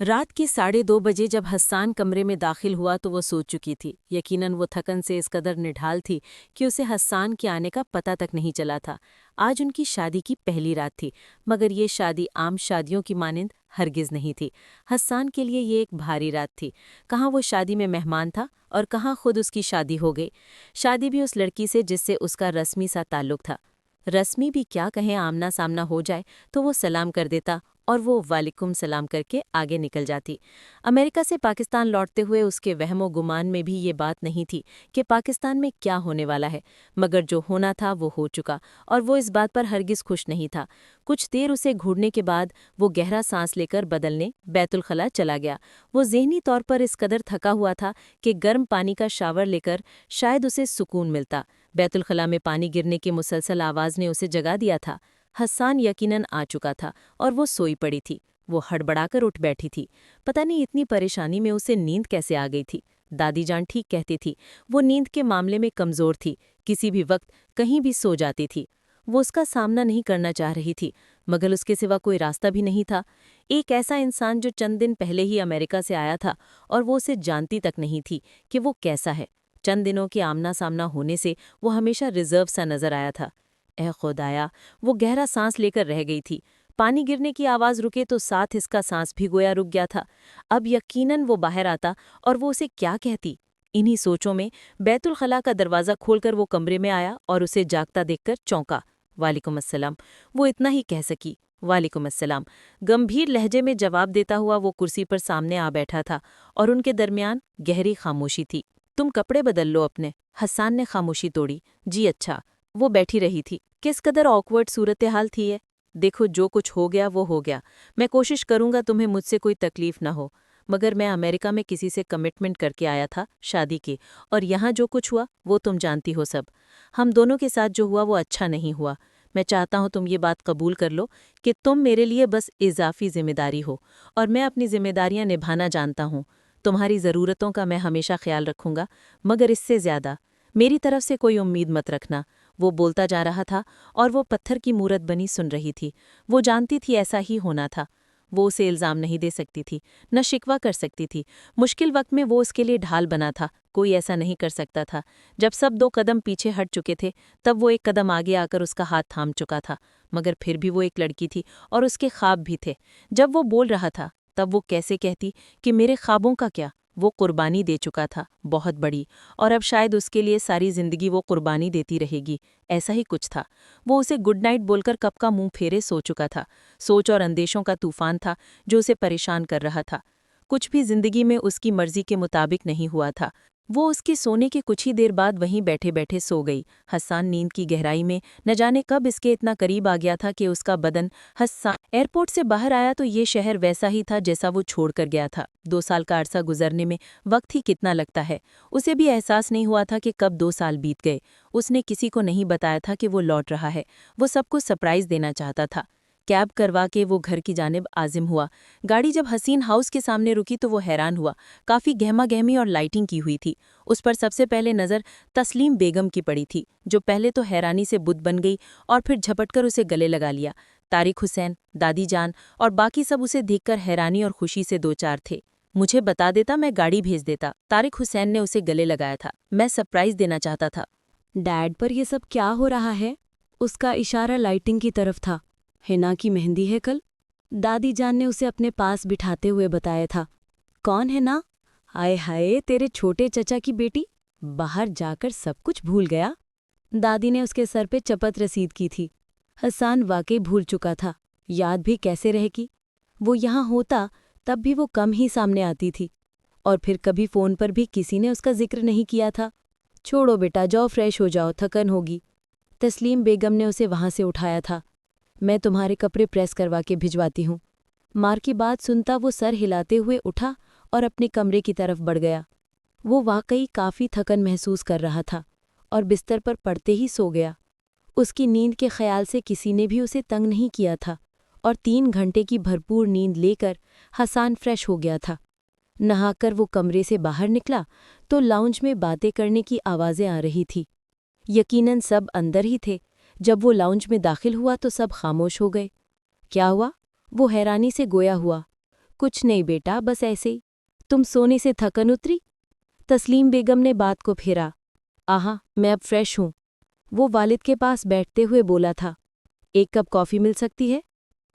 रात के 2:30 बजे जब हस्सान कमरे में दाखिल हुआ तो वो सो चुकी थी। यकीनन वो थकन से इस कदर निढाल थी कि उसे हस्सान के आने का पता तक नहीं चला था। आज उनकी शादी की पहली रात थी, मगर ये शादी आम शादियों की मानिंद हरगिज नहीं थी। हस्सान के लिए ये एक भारी रात थी। कहाँ वो शादी में मेहमान था और कहाँ खुद उसकी शादी हो गई। शादी भी उस लड़की से जिससे उसका रस्मी सा ताल्लुक था। रस्मी भी क्या कहें, आमना सामना हो जाए तो वो सलाम कर देता और वो वालेकुम सलाम करके आगे निकल जाती। अमेरिका से पाकिस्तान लौटते हुए उसके वहमो गुमान में भी ये बात नहीं थी कि पाकिस्तान में क्या होने वाला है, मगर जो होना था वो हो चुका और वो इस बात पर हरगिज खुश नहीं था। कुछ देर उसे घूरने के बाद वो गहरा सांस लेकर बदलने बैतुल खला चला गया। वो ज़हनी तौर पर इस कदर थका हुआ था कि गर्म पानी का शावर लेकर शायद उसे सुकून मिलता। बैतुल खला में पानी गिरने की मुसलसल आवाज़ ने उसे जगा दिया था। हस्सान यकीनन आ चुका था और वो सोई पड़ी थी। वो हड़बड़ाकर उठ बैठी थी। पता नहीं इतनी परेशानी में उसे नींद कैसे आ गई थी। दादी जान ठीक कहती थी, वो नींद के मामले में कमज़ोर थी, किसी भी वक्त कहीं भी सो जाती थी। वो उसका सामना नहीं करना चाह रही थी, मगर उसके सिवा कोई रास्ता भी नहीं था। एक ऐसा इंसान जो चंद दिन पहले ही अमेरिका से आया था और वो उसे जानती तक नहीं थी कि वो कैसा है। चंद दिनों के आमना सामना होने से वो हमेशा रिजर्व सा नजर आया था। ए खुदाया, वो गहरा सांस लेकर रह गई थी। पानी गिरने की आवाज़ रुके तो साथ इसका सांस भी गोया रुक गया था। अब यकीनन वो बाहर आता और वो उसे क्या कहती। इन्हीं सोचों में बैतुल खला का दरवाज़ा खोलकर वो कमरे में आया और उसे जागता देखकर चौंका। वालेकुम अस्सलाम, वो इतना ही कह सकी। वालेकुम अस्सलाम। गंभीर लहजे में जवाब देता हुआ वो कुर्सी पर सामने आ बैठा था और उनके दरमियान गहरी खामोशी थी। तुम कपड़े बदल लो अपने। हस्सान ने खामोशी तोड़ी। जी अच्छा। वो बैठी रही थी। किस कदर ऑकवर्ड सूरत हाल थी ये। देखो, जो कुछ हो गया वो हो गया। मैं कोशिश करूंगा तुम्हें मुझसे कोई तकलीफ ना हो, मगर मैं अमेरिका में किसी से कमिटमेंट करके आया था शादी की, और यहाँ जो कुछ हुआ वो तुम जानती हो सब। हम दोनों के साथ जो हुआ वो अच्छा नहीं हुआ। मैं चाहता हूँ तुम ये बात कबूल कर लो कि तुम मेरे लिए बस इजाफी जिम्मेदारी हो, और मैं अपनी जिम्मेदारियां निभाना जानता हूँ। तुम्हारी ज़रूरतों का मैं हमेशा ख्याल रखूंगा, मगर इससे ज़्यादा मेरी तरफ से कोई उम्मीद मत रखना। वो बोलता जा रहा था और वो पत्थर की मूरत बनी सुन रही थी। वो जानती थी ऐसा ही होना था। वो उसे इल्ज़ाम नहीं दे सकती थी, न शिकवा कर सकती थी। मुश्किल वक्त में वो उसके लिए ढाल बना था, कोई ऐसा नहीं कर सकता था। जब सब 2 कदम पीछे हट चुके थे, तब वो 1 कदम आगे आकर उसका हाथ थाम चुका था। मगर फिर भी वो एक लड़की थी और उसके ख्वाब भी थे। जब वो बोल रहा था, तब वो कैसे कहती कि मेरे ख्वाबों का क्या। वो कुर्बानी दे चुका था, बहुत बड़ी, और अब शायद उसके लिए सारी जिंदगी वो कुर्बानी देती रहेगी। ऐसा ही कुछ था। वो उसे गुड नाइट बोलकर कब का मुंह फेरे सो चुका था। सोच और अंदेशों का तूफान था जो उसे परेशान कर रहा था। कुछ भी जिंदगी में उसकी मर्जी के मुताबिक नहीं हुआ था। वो उसके सोने के कुछ ही देर बाद वहीं बैठे बैठे सो गई। हस्सान नींद की गहराई में न जाने कब इसके इतना करीब आ गया था कि उसका बदन। हस्सान एयरपोर्ट से बाहर आया तो ये शहर वैसा ही था जैसा वो छोड़कर गया था। 2 साल का अरसा गुजरने में वक्त ही कितना लगता है। उसे भी एहसास नहीं हुआ था कि कब 2 साल बीत गए। उसने किसी को नहीं बताया था कि वो लौट रहा है। वो सबको सरप्राइज देना चाहता था। कैब करवा के वो घर की जानिब आजिम हुआ। गाड़ी जब हसीन हाउस के सामने रुकी तो वो हैरान हुआ। काफ़ी गहमा गहमी और लाइटिंग की हुई थी। उस पर सबसे पहले नज़र तस्लीम बेगम की पड़ी थी, जो पहले तो हैरानी से बुत बन गई और फिर झपटकर उसे गले लगा लिया। तारिक हुसैन, दादी जान और बाकी सब उसे देखकर हैरानी और खुशी से दो चार थे। मुझे बता देता, मैं गाड़ी भेज देता। तारिक हुसैन ने उसे गले लगाया था। मैं सरप्राइज देना चाहता था। डैड, पर ये सब क्या हो रहा है? उसका इशारा लाइटिंग की तरफ था। हिना की मेहंदी है कल। दादी जान ने उसे अपने पास बिठाते हुए बताया था। कौन है ना? आए हाय, तेरे छोटे चचा की बेटी। बाहर जाकर सब कुछ भूल गया। दादी ने उसके सर पे चपत रसीद की थी। हसान वाकई भूल चुका था। याद भी कैसे रहेगी। वो यहाँ होता तब भी वो कम ही सामने आती थी, और फिर कभी फ़ोन पर भी किसी ने उसका जिक्र नहीं किया था। छोड़ो बेटा, जाओ फ्रेश हो जाओ, थकन होगी। तस्लीम बेगम ने उसे वहां से उठाया था। मैं तुम्हारे कपड़े प्रेस करवा के भिजवाती हूँ। मार की बात सुनता वो सर हिलाते हुए उठा और अपने कमरे की तरफ बढ़ गया। वो वाकई काफ़ी थकन महसूस कर रहा था और बिस्तर पर पड़ते ही सो गया। उसकी नींद के ख्याल से किसी ने भी उसे तंग नहीं किया था, और 3 घंटे की भरपूर नींद लेकर हसान फ्रेश हो गया था। नहाकर वो कमरे से बाहर निकला तो लाउंज में बातें करने की आवाज़ें आ रही थी। यकीनन सब अंदर ही थे। जब वो लाउंज में दाखिल हुआ तो सब खामोश हो गए। क्या हुआ? वो हैरानी से गोया हुआ। कुछ नहीं बेटा, बस ऐसे ही। तुम सोने से थकन उतरी? तस्लीम बेगम ने बात को फेरा। आहा, मैं अब फ्रेश हूँ, वो वालिद के पास बैठते हुए बोला था। एक कप कॉफ़ी मिल सकती है?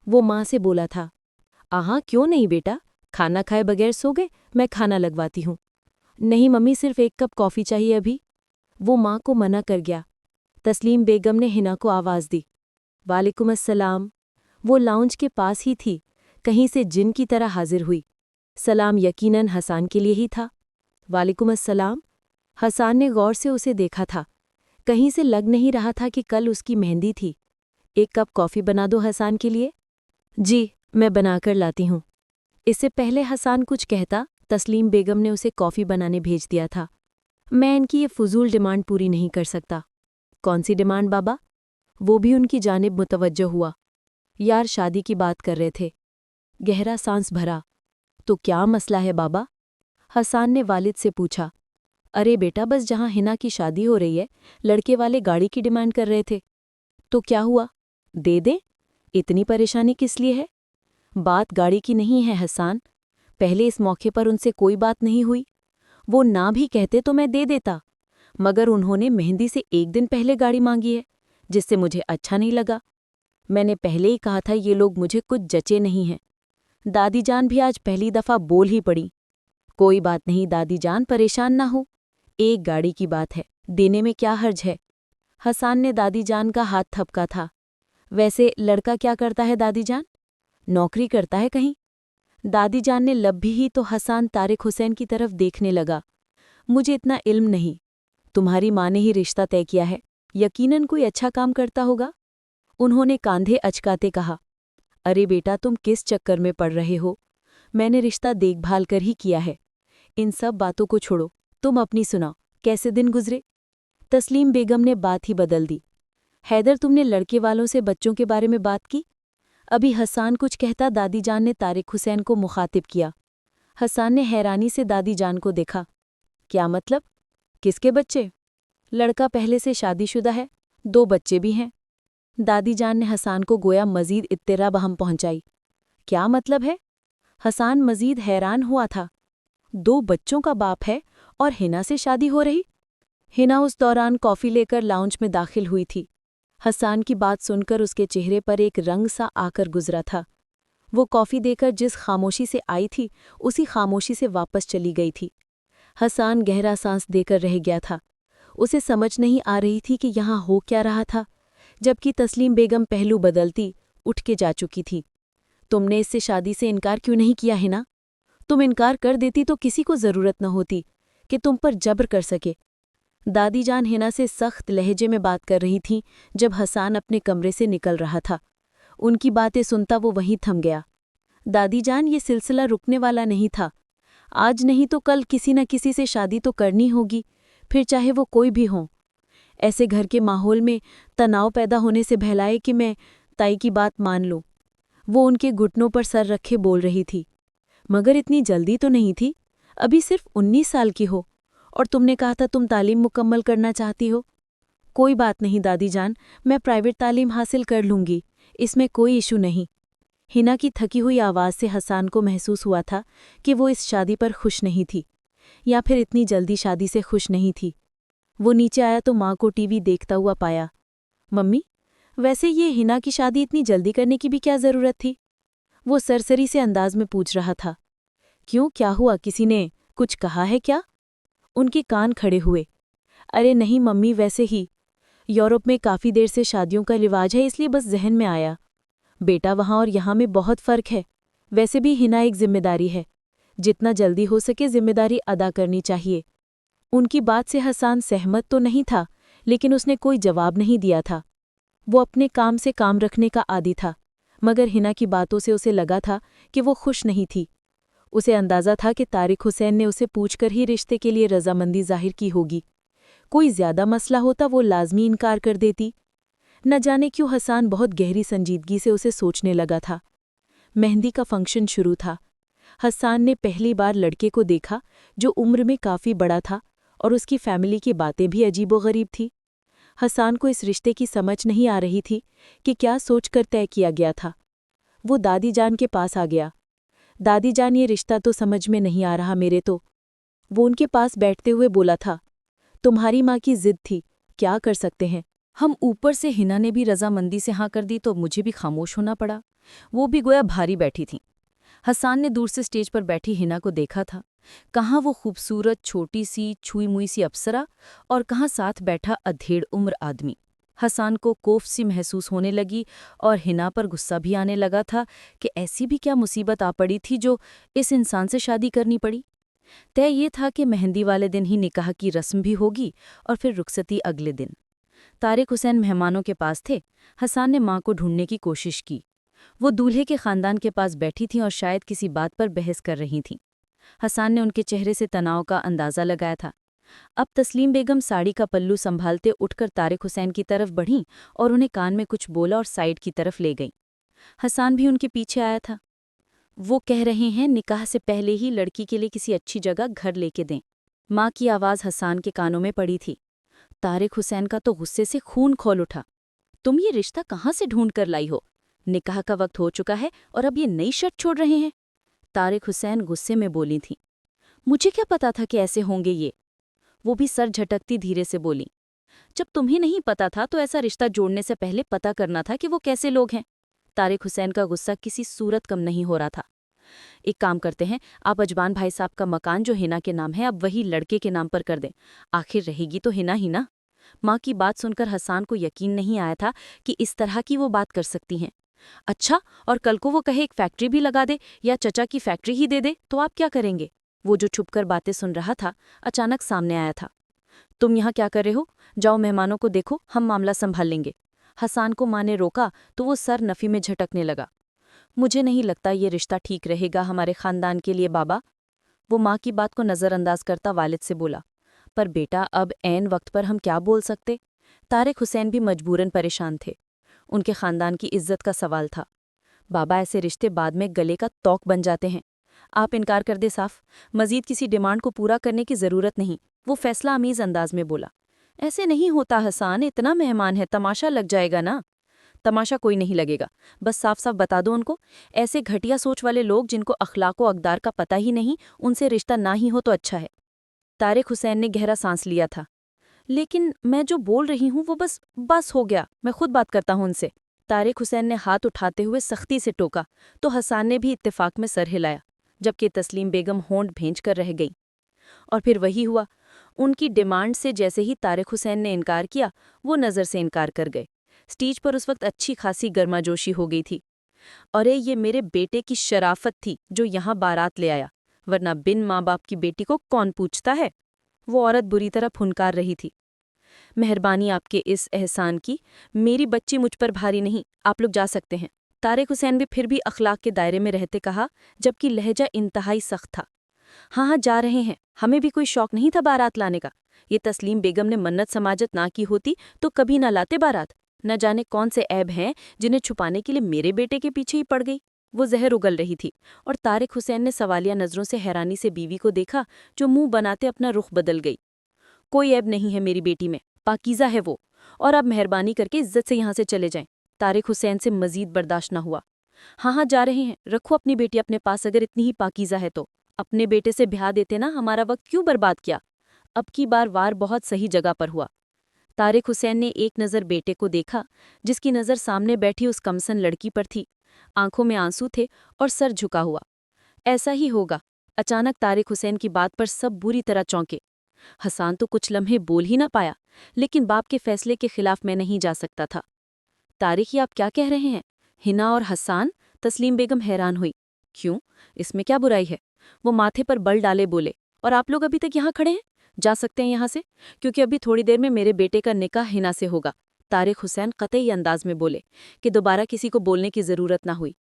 वो माँ से बोला था। आहा, क्यों नहीं बेटा, खाना खाए बगैर सो गए? मैं खाना लगवाती हूँ। नहीं मम्मी, सिर्फ एक कप कॉफ़ी चाहिए अभी। वो माँ को मना कर गया। तस्लीम बेगम ने हिना को आवाज़ दी। वालेकुम अस्सलाम। वो लाउंज के पास ही थी, कहीं से जिन की तरह हाजिर हुई। सलाम यकीनन हसान के लिए ही था। वालेकुम अस्सलाम। हसान ने गौर से उसे देखा था। कहीं से लग नहीं रहा था कि कल उसकी मेहंदी थी। एक कप कॉफ़ी बना दो हसान के लिए। जी, मैं बनाकर लाती हूँ। इससे पहले हसान कुछ कहता, तस्लीम बेगम ने उसे कॉफ़ी बनाने भेज दिया था। मैं इनकी ये फजूल डिमांड पूरी नहीं कर सकता। कौन सी डिमांड बाबा? वो भी उनकी जानिब मुतवज्जो हुआ। यार, शादी की बात कर रहे थे। गहरा सांस भरा। तो क्या मसला है बाबा? हसान ने वालिद से पूछा। अरे बेटा, बस जहाँ हिना की शादी हो रही है, लड़के वाले गाड़ी की डिमांड कर रहे थे। तो क्या हुआ? दे दें? इतनी परेशानी किस लिए है? बात गाड़ी की नहीं है हसान। पहले इस मौके पर उनसे कोई बात नहीं हुई। वो ना भी कहते तो मैं दे देता, मगर उन्होंने मेहंदी से एक दिन पहले गाड़ी मांगी है, जिससे मुझे अच्छा नहीं लगा। मैंने पहले ही कहा था ये लोग मुझे कुछ जचे नहीं हैं। दादी जान भी आज पहली दफ़ा बोल ही पड़ी। कोई बात नहीं दादी जान, परेशान ना हो। एक गाड़ी की बात है, देने में क्या हर्ज है? हसान ने दादी जान का हाथ थपका था। वैसे लड़का क्या करता है दादी जान? नौकरी करता है कहीं? दादी जान ने लब भी ही तो हसान तारिक हुसैन की तरफ देखने लगा। मुझे इतना इल्म नहीं। तुम्हारी माँ ने ही रिश्ता तय किया है, यकीनन कोई अच्छा काम करता होगा। उन्होंने कांधे अचकाते कहा। अरे बेटा, तुम किस चक्कर में पड़ रहे हो? मैंने रिश्ता देखभाल कर ही किया है। इन सब बातों को छोड़ो, तुम अपनी सुनाओ, कैसे दिन गुजरे? तस्लीम बेगम ने बात ही बदल दी। हैदर, तुमने लड़के वालों से बच्चों के बारे में बात की? अभी हसान कुछ कहता दादी जान ने तारिक हुसैन को मुखातिब किया। हसान ने हैरानी से दादी जान को देखा। क्या मतलब? किसके बच्चे? लड़का पहले से शादीशुदा है, 2 बच्चे भी हैं। दादी जान ने हसान को गोया मजीद इत्तेरा बहम पहुंचाई। क्या मतलब है? हसान मजीद हैरान हुआ था। 2 बच्चों का बाप है और हिना से शादी हो रही? हिना उस दौरान कॉफ़ी लेकर लाउंज में दाखिल हुई थी। हसान की बात सुनकर उसके चेहरे पर एक रंग सा आकर गुजरा था। वो कॉफ़ी देकर जिस खामोशी से आई थी, उसी खामोशी से वापस चली गई थी। हसान गहरा सांस देकर रह गया था। उसे समझ नहीं आ रही थी कि यहाँ हो क्या रहा था, जबकि तस्लीम बेगम पहलू बदलती उठ के जा चुकी थी। तुमने इससे शादी से इनकार क्यों नहीं किया हिना? तुम इनकार कर देती तो किसी को ज़रूरत न होती कि तुम पर जब्र कर सके। दादी जान हिना से सख्त लहजे में बात कर रही थीं जब हसान अपने कमरे से निकल रहा था। उनकी बातें सुनता वो वहीं थम गया। दादी जान, ये सिलसिला रुकने वाला नहीं था। आज नहीं तो कल किसी न किसी से शादी तो करनी होगी, फिर चाहे वो कोई भी हो। ऐसे घर के माहौल में तनाव पैदा होने से बहलाए कि मैं ताई की बात मान लूं। वो उनके घुटनों पर सर रखे बोल रही थी। मगर इतनी जल्दी तो नहीं थी, अभी सिर्फ 19 साल की हो, और तुमने कहा था तुम तालीम मुकम्मल करना चाहती हो। कोई बात नहीं दादी जान, मैं प्राइवेट तालीम हासिल कर लूंगी, इसमें कोई इशू नहीं। हिना की थकी हुई आवाज़ से हसान को महसूस हुआ था कि वो इस शादी पर खुश नहीं थी, या फिर इतनी जल्दी शादी से खुश नहीं थी। वो नीचे आया तो माँ को टीवी देखता हुआ पाया। मम्मी, वैसे ये हिना की शादी इतनी जल्दी करने की भी क्या ज़रूरत थी? वो सरसरी से अंदाज में पूछ रहा था। क्यों, क्या हुआ? किसी ने कुछ कहा है क्या? उनके कान खड़े हुए। अरे नहीं मम्मी, वैसे ही। यूरोप में काफ़ी देर से शादियों का रिवाज है, इसलिए बस जहन में आया। बेटा, वहाँ और यहाँ में बहुत फ़र्क है। वैसे भी हिना एक जिम्मेदारी है, जितना जल्दी हो सके जिम्मेदारी अदा करनी चाहिए। उनकी बात से हसान सहमत तो नहीं था, लेकिन उसने कोई जवाब नहीं दिया था। वो अपने काम से काम रखने का आदी था, मगर हिना की बातों से उसे लगा था कि वो खुश नहीं थी। उसे अंदाज़ा था कि तारिक हुसैन ने उसे पूछकर ही रिश्ते के लिए रजामंदी जाहिर की होगी। कोई ज्यादा मसला होता वो लाजमी इनकार कर देती। न जाने क्यों हसान बहुत गहरी संजीदगी से उसे सोचने लगा था। मेहंदी का फंक्शन शुरू था। हसान ने पहली बार लड़के को देखा, जो उम्र में काफ़ी बड़ा था, और उसकी फैमिली की बातें भी अजीबोगरीब थी। हसान को इस रिश्ते की समझ नहीं आ रही थी कि क्या सोचकर तय किया गया था। वो दादी जान के पास आ गया। दादी जान, ये रिश्ता तो समझ में नहीं आ रहा मेरे तो। वो उनके पास बैठते हुए बोला था। तुम्हारी माँ की जिद थी, क्या कर सकते हैं। हम ऊपर से हिना ने भी रजामंदी से हाँ कर दी तो मुझे भी खामोश होना पड़ा। वो भी गोया भारी बैठी थी। हसन ने दूर से स्टेज पर बैठी हिना को देखा था। कहाँ वो खूबसूरत छोटी सी छुई मुई सी अप्सरा और कहाँ साथ बैठा अधेड़ उम्र आदमी। हसन को कोफ सी महसूस होने लगी और हिना पर गुस्सा भी आने लगा था कि ऐसी भी क्या मुसीबत आ पड़ी थी जो इस इंसान से शादी करनी पड़ी। तय ये था कि मेहंदी वाले दिन ही निकाह की रस्म भी होगी और फिर रुखसती अगले दिन। तारिक हुसैन मेहमानों के पास थे। हसन ने माँ को ढूंढने की कोशिश की। वो दूल्हे के खानदान के पास बैठी थीं और शायद किसी बात पर बहस कर रही थीं। हसन ने उनके चेहरे से तनाव का अंदाज़ा लगाया था। अब तस्लीम बेगम साड़ी का पल्लू संभालते उठकर तारिक हुसैन की तरफ बढ़ीं और उन्हें कान में कुछ बोला और साइड की तरफ ले गईं। हसन भी उनके पीछे आया था। वो कह रहे हैं निकाह से पहले ही लड़की के लिए किसी अच्छी जगह घर लेके दें। माँ की आवाज़ हसन के कानों में पड़ी थी। तारिक हुसैन का तो गुस्से से खून खौल उठा। तुम ये रिश्ता कहाँ से ढूंढ कर लाई हो? निकाह का वक्त हो चुका है और अब ये नई शर्त छोड़ रहे हैं। तारिक हुसैन गुस्से में बोली थीं। मुझे क्या पता था कि ऐसे होंगे ये। वो भी सर झटकती धीरे से बोली। जब तुम्हें नहीं पता था तो ऐसा रिश्ता जोड़ने से पहले पता करना था कि वो कैसे लोग हैं। तारिक हुसैन का गुस्सा किसी सूरत कम नहीं हो रहा था। एक काम करते हैं, आप अजबान भाई साहब का मकान जो हिना के नाम है अब वही लड़के के नाम पर कर दें। आखिर रहेगी तो हिना ही ना। माँ की बात सुनकर हसन को यकीन नहीं आया था कि इस तरह की वो बात कर सकती हैं। अच्छा, और कल को वो कहे एक फैक्ट्री भी लगा दे या चचा की फैक्ट्री ही दे दे तो आप क्या करेंगे? वो जो छुपकर बातें सुन रहा था अचानक सामने आया था। तुम यहाँ क्या कर रहे हो? जाओ मेहमानों को देखो, हम मामला संभाल लेंगे। हसन को माँ ने रोका तो वो सर नफ़ी में झटकने लगा। मुझे नहीं लगता ये रिश्ता ठीक रहेगा हमारे खानदान के लिए बाबा। वो माँ की बात को नज़रअंदाज करता वालिद से बोला। पर बेटा, अब ऐन वक्त पर हम क्या बोल सकते? तारिक हुसैन भी मजबूरन परेशान थे। उनके खानदान की इज्जत का सवाल था। बाबा, ऐसे रिश्ते बाद में गले का तौक बन जाते हैं। आप इनकार कर दे साफ। मजीद किसी डिमांड को पूरा करने की ज़रूरत नहीं। वो फैसला अमीज़ अंदाज में बोला। ऐसे नहीं होता हसन, इतना मेहमान है, तमाशा लग जाएगा ना। तमाशा कोई नहीं लगेगा, बस साफ साफ बता दो उनको। ऐसे घटिया सोच वाले लोग जिनको अखलाक व अकदार का पता ही नहीं, उनसे रिश्ता ना ही हो तो अच्छा है। तारिक हुसैन ने गहरा सांस लिया था। लेकिन मैं जो बोल रही हूँ वो बस हो गया, मैं खुद बात करता हूँ उनसे। तारिक हुसैन ने हाथ उठाते हुए सख्ती से टोका तो हसन ने भी इत्तेफाक में सर हिलाया, जबकि तस्लीम बेगम होंठ भेंच कर रह गई। और फिर वही हुआ। उनकी डिमांड से जैसे ही तारिक हुसैन ने इनकार किया, वो नज़र से इनकार कर गए। स्टेज पर उस वक्त अच्छी खासी गर्माजोशी हो गई थी। अरे, ये मेरे बेटे की शराफत थी जो यहाँ बारात ले आया, वरना बिन माँ बाप की बेटी को कौन पूछता है। वो औरत बुरी तरह फुनकार रही थी। मेहरबानी आपके इस एहसान की। मेरी बच्ची मुझ पर भारी नहीं, आप लोग जा सकते हैं। तारिक हुसैन भी फिर भी अखलाक के दायरे में रहते कहा, जबकि लहजा इंतहाई सख्त था। हाँ हाँ, जा रहे हैं, हमें भी कोई शौक नहीं था बारात लाने का। ये तस्लीम बेगम ने मन्नत समाजत ना की होती तो कभी ना लाते बारात। न जाने कौन से ऐब हैं जिन्हें छुपाने के लिए मेरे बेटे के पीछे ही पड़ गई। वो जहर उगल रही थी और तारिक हुसैन ने सवालिया नजरों से हैरानी से बीवी को देखा, जो मुंह बनाते अपना रुख बदल गई। कोई ऐब नहीं है मेरी बेटी में, पाकीज़ा है वो। और अब मेहरबानी करके इज्जत से यहाँ से चले जाएं। तारिक हुसैन से मजीद बर्दाश्त न हुआ। हाँ हाँ, जा रहे हैं, रखो अपनी बेटी अपने पास, अगर इतनी ही पाकीज़ा है तो। अपने बेटे से ब्याह देते ना, हमारा वक्त क्यों बर्बाद किया। अब की बार वार बहुत सही जगह पर हुआ। तारिक हुसैन ने एक नज़र बेटे को देखा, जिसकी नज़र सामने बैठी उस कमसन लड़की पर थी। आंखों में आंसू थे और सर झुका हुआ। ऐसा ही होगा। अचानक तारिक हुसैन की बात पर सब बुरी तरह चौंके। हसन तो कुछ लम्हे बोल ही ना पाया, लेकिन बाप के फैसले के खिलाफ मैं नहीं जा सकता था। तारिक, ये आप क्या कह रहे हैं? हिना और हसन? तस्लीम बेगम हैरान हुई। क्यों, इसमें क्या बुराई है? वो माथे पर बल डाले बोले। और आप लोग अभी तक यहाँ खड़े हैं? जा सकते हैं यहाँ से, क्योंकि अभी थोड़ी देर में मेरे बेटे का निकाह हिना से होगा। तारिक हुसैन कतई अंदाज में बोले कि दोबारा किसी को बोलने की ज़रूरत ना हुई।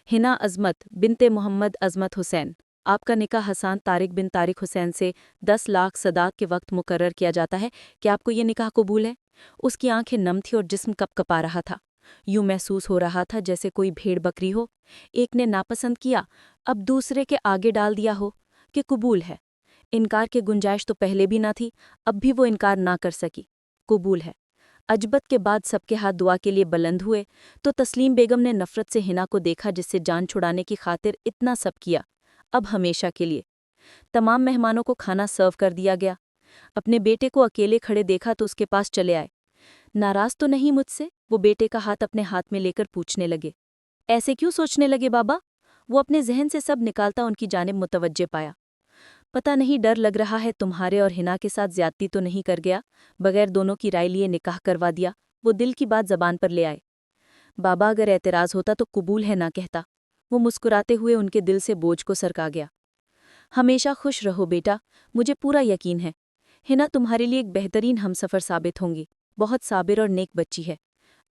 हिना अज़मत बिनते मोहम्मद अज़मत हुसैन, आपका निकाह हसन तारिक बिन तारिक हुसैन से 10 लाख सदाक के वक्त मुकर्रर किया जाता है। क्या आपको ये निकाह कबूल है? उसकी आंखें नम थी और जिस्म कपकपा रहा था। यूं महसूस हो रहा था जैसे कोई भेड़ बकरी हो। एक ने नापसंद किया, अब दूसरे के आगे डाल दिया हो कि कबूल है। इनकार की गुंजाइश तो पहले भी ना थी, अब भी वो इनकार ना कर सकी। कबूल है। अजबत के बाद सबके हाथ दुआ के लिए बुलंद हुए तो तस्लीम बेगम ने नफरत से हिना को देखा, जिससे जान छुड़ाने की खातिर इतना सब किया। अब हमेशा के लिए तमाम मेहमानों को खाना सर्व कर दिया गया। अपने बेटे को अकेले खड़े देखा तो उसके पास चले आए। नाराज तो नहीं मुझसे? वो बेटे का हाथ अपने हाथ में लेकर पूछने लगे। ऐसे क्यों सोचने लगे बाबा? वो अपने जहन से सब निकालता उनकी जानिब मुतवज्जे पाया। पता नहीं, डर लग रहा है तुम्हारे और हिना के साथ ज्यादती तो नहीं कर गया, बगैर दोनों की राय लिए निकाह करवा दिया। वो दिल की बात जबान पर ले आए। बाबा, अगर एतराज होता तो कबूल है ना कहता। वो मुस्कुराते हुए उनके दिल से बोझ को सरका गया। हमेशा खुश रहो बेटा, मुझे पूरा यकीन है हिना तुम्हारे लिए एक बेहतरीन हमसफर साबित होंगी। बहुत साबिर और नेक बच्ची है।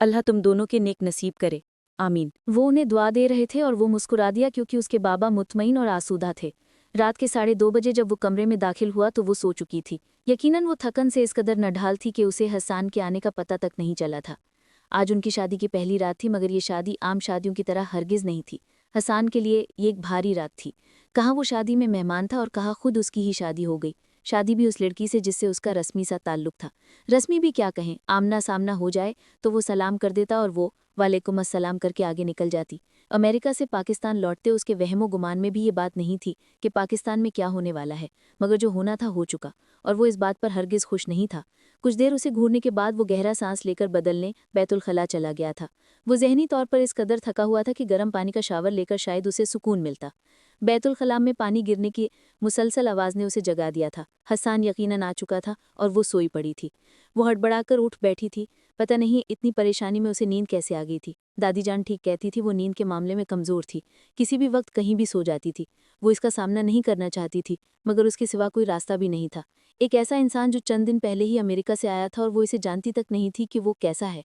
अल्लाह तुम दोनों के नेक नसीब करे, आमीन। वो उन्हें दुआ दे रहे थे और वो मुस्कुरा दिया क्योंकि उसके बाबा मुतमईन और आसूदा थे। रात के 2:30 बजे जब वो कमरे में दाखिल हुआ तो वो सो चुकी थी। यकीनन वो थकन से इस कदर नढाल थी कि उसे हसन के आने का पता तक नहीं चला था। आज उनकी शादी की पहली रात थी, मगर ये शादी आम शादियों की तरह हरगिज नहीं थी। हसन के लिए ये एक भारी रात थी। कहाँ वो शादी में मेहमान था और कहाँ खुद उसकी ही शादी हो गई। शादी भी उस लड़की से जिससे उसका रस्मी सा ताल्लुक था। रस्मी भी क्या कहें, आमना सामना हो जाए तो वो सलाम कर देता और वो वालेकुम अस्सलाम करके आगे निकल जाती। अमेरिका से पाकिस्तान लौटते उसके वहमो गुमान में भी ये बात नहीं थी कि पाकिस्तान में क्या होने वाला है, मगर जो होना था हो चुका और वो इस बात पर हरगिज खुश नहीं था। कुछ देर उसे घूरने के बाद वो गहरा सांस लेकर बदलने बैतुल खला चला गया था। वो जहनी तौर पर इस कदर थका हुआ था कि गर्म पानी का शावर लेकर शायद उसे सुकून मिलता। बैतुल खला में पानी गिरने की मुसलसल आवाज़ ने उसे जगा दिया था। हसन यकीनन आ चुका था और वो सोई पड़ी थी। वो हड़बड़ाकर उठ बैठी थी। पता नहीं इतनी परेशानी में उसे नींद कैसे आ गई थी। दादी जान ठीक कहती थी, वो नींद के मामले में कमज़ोर थी, किसी भी वक्त कहीं भी सो जाती थी। वो इसका सामना नहीं करना चाहती थी, मगर उसके सिवा कोई रास्ता भी नहीं था। एक ऐसा इंसान जो चंद दिन पहले ही अमेरिका से आया था और वो इसे जानती तक नहीं थी कि वो कैसा है।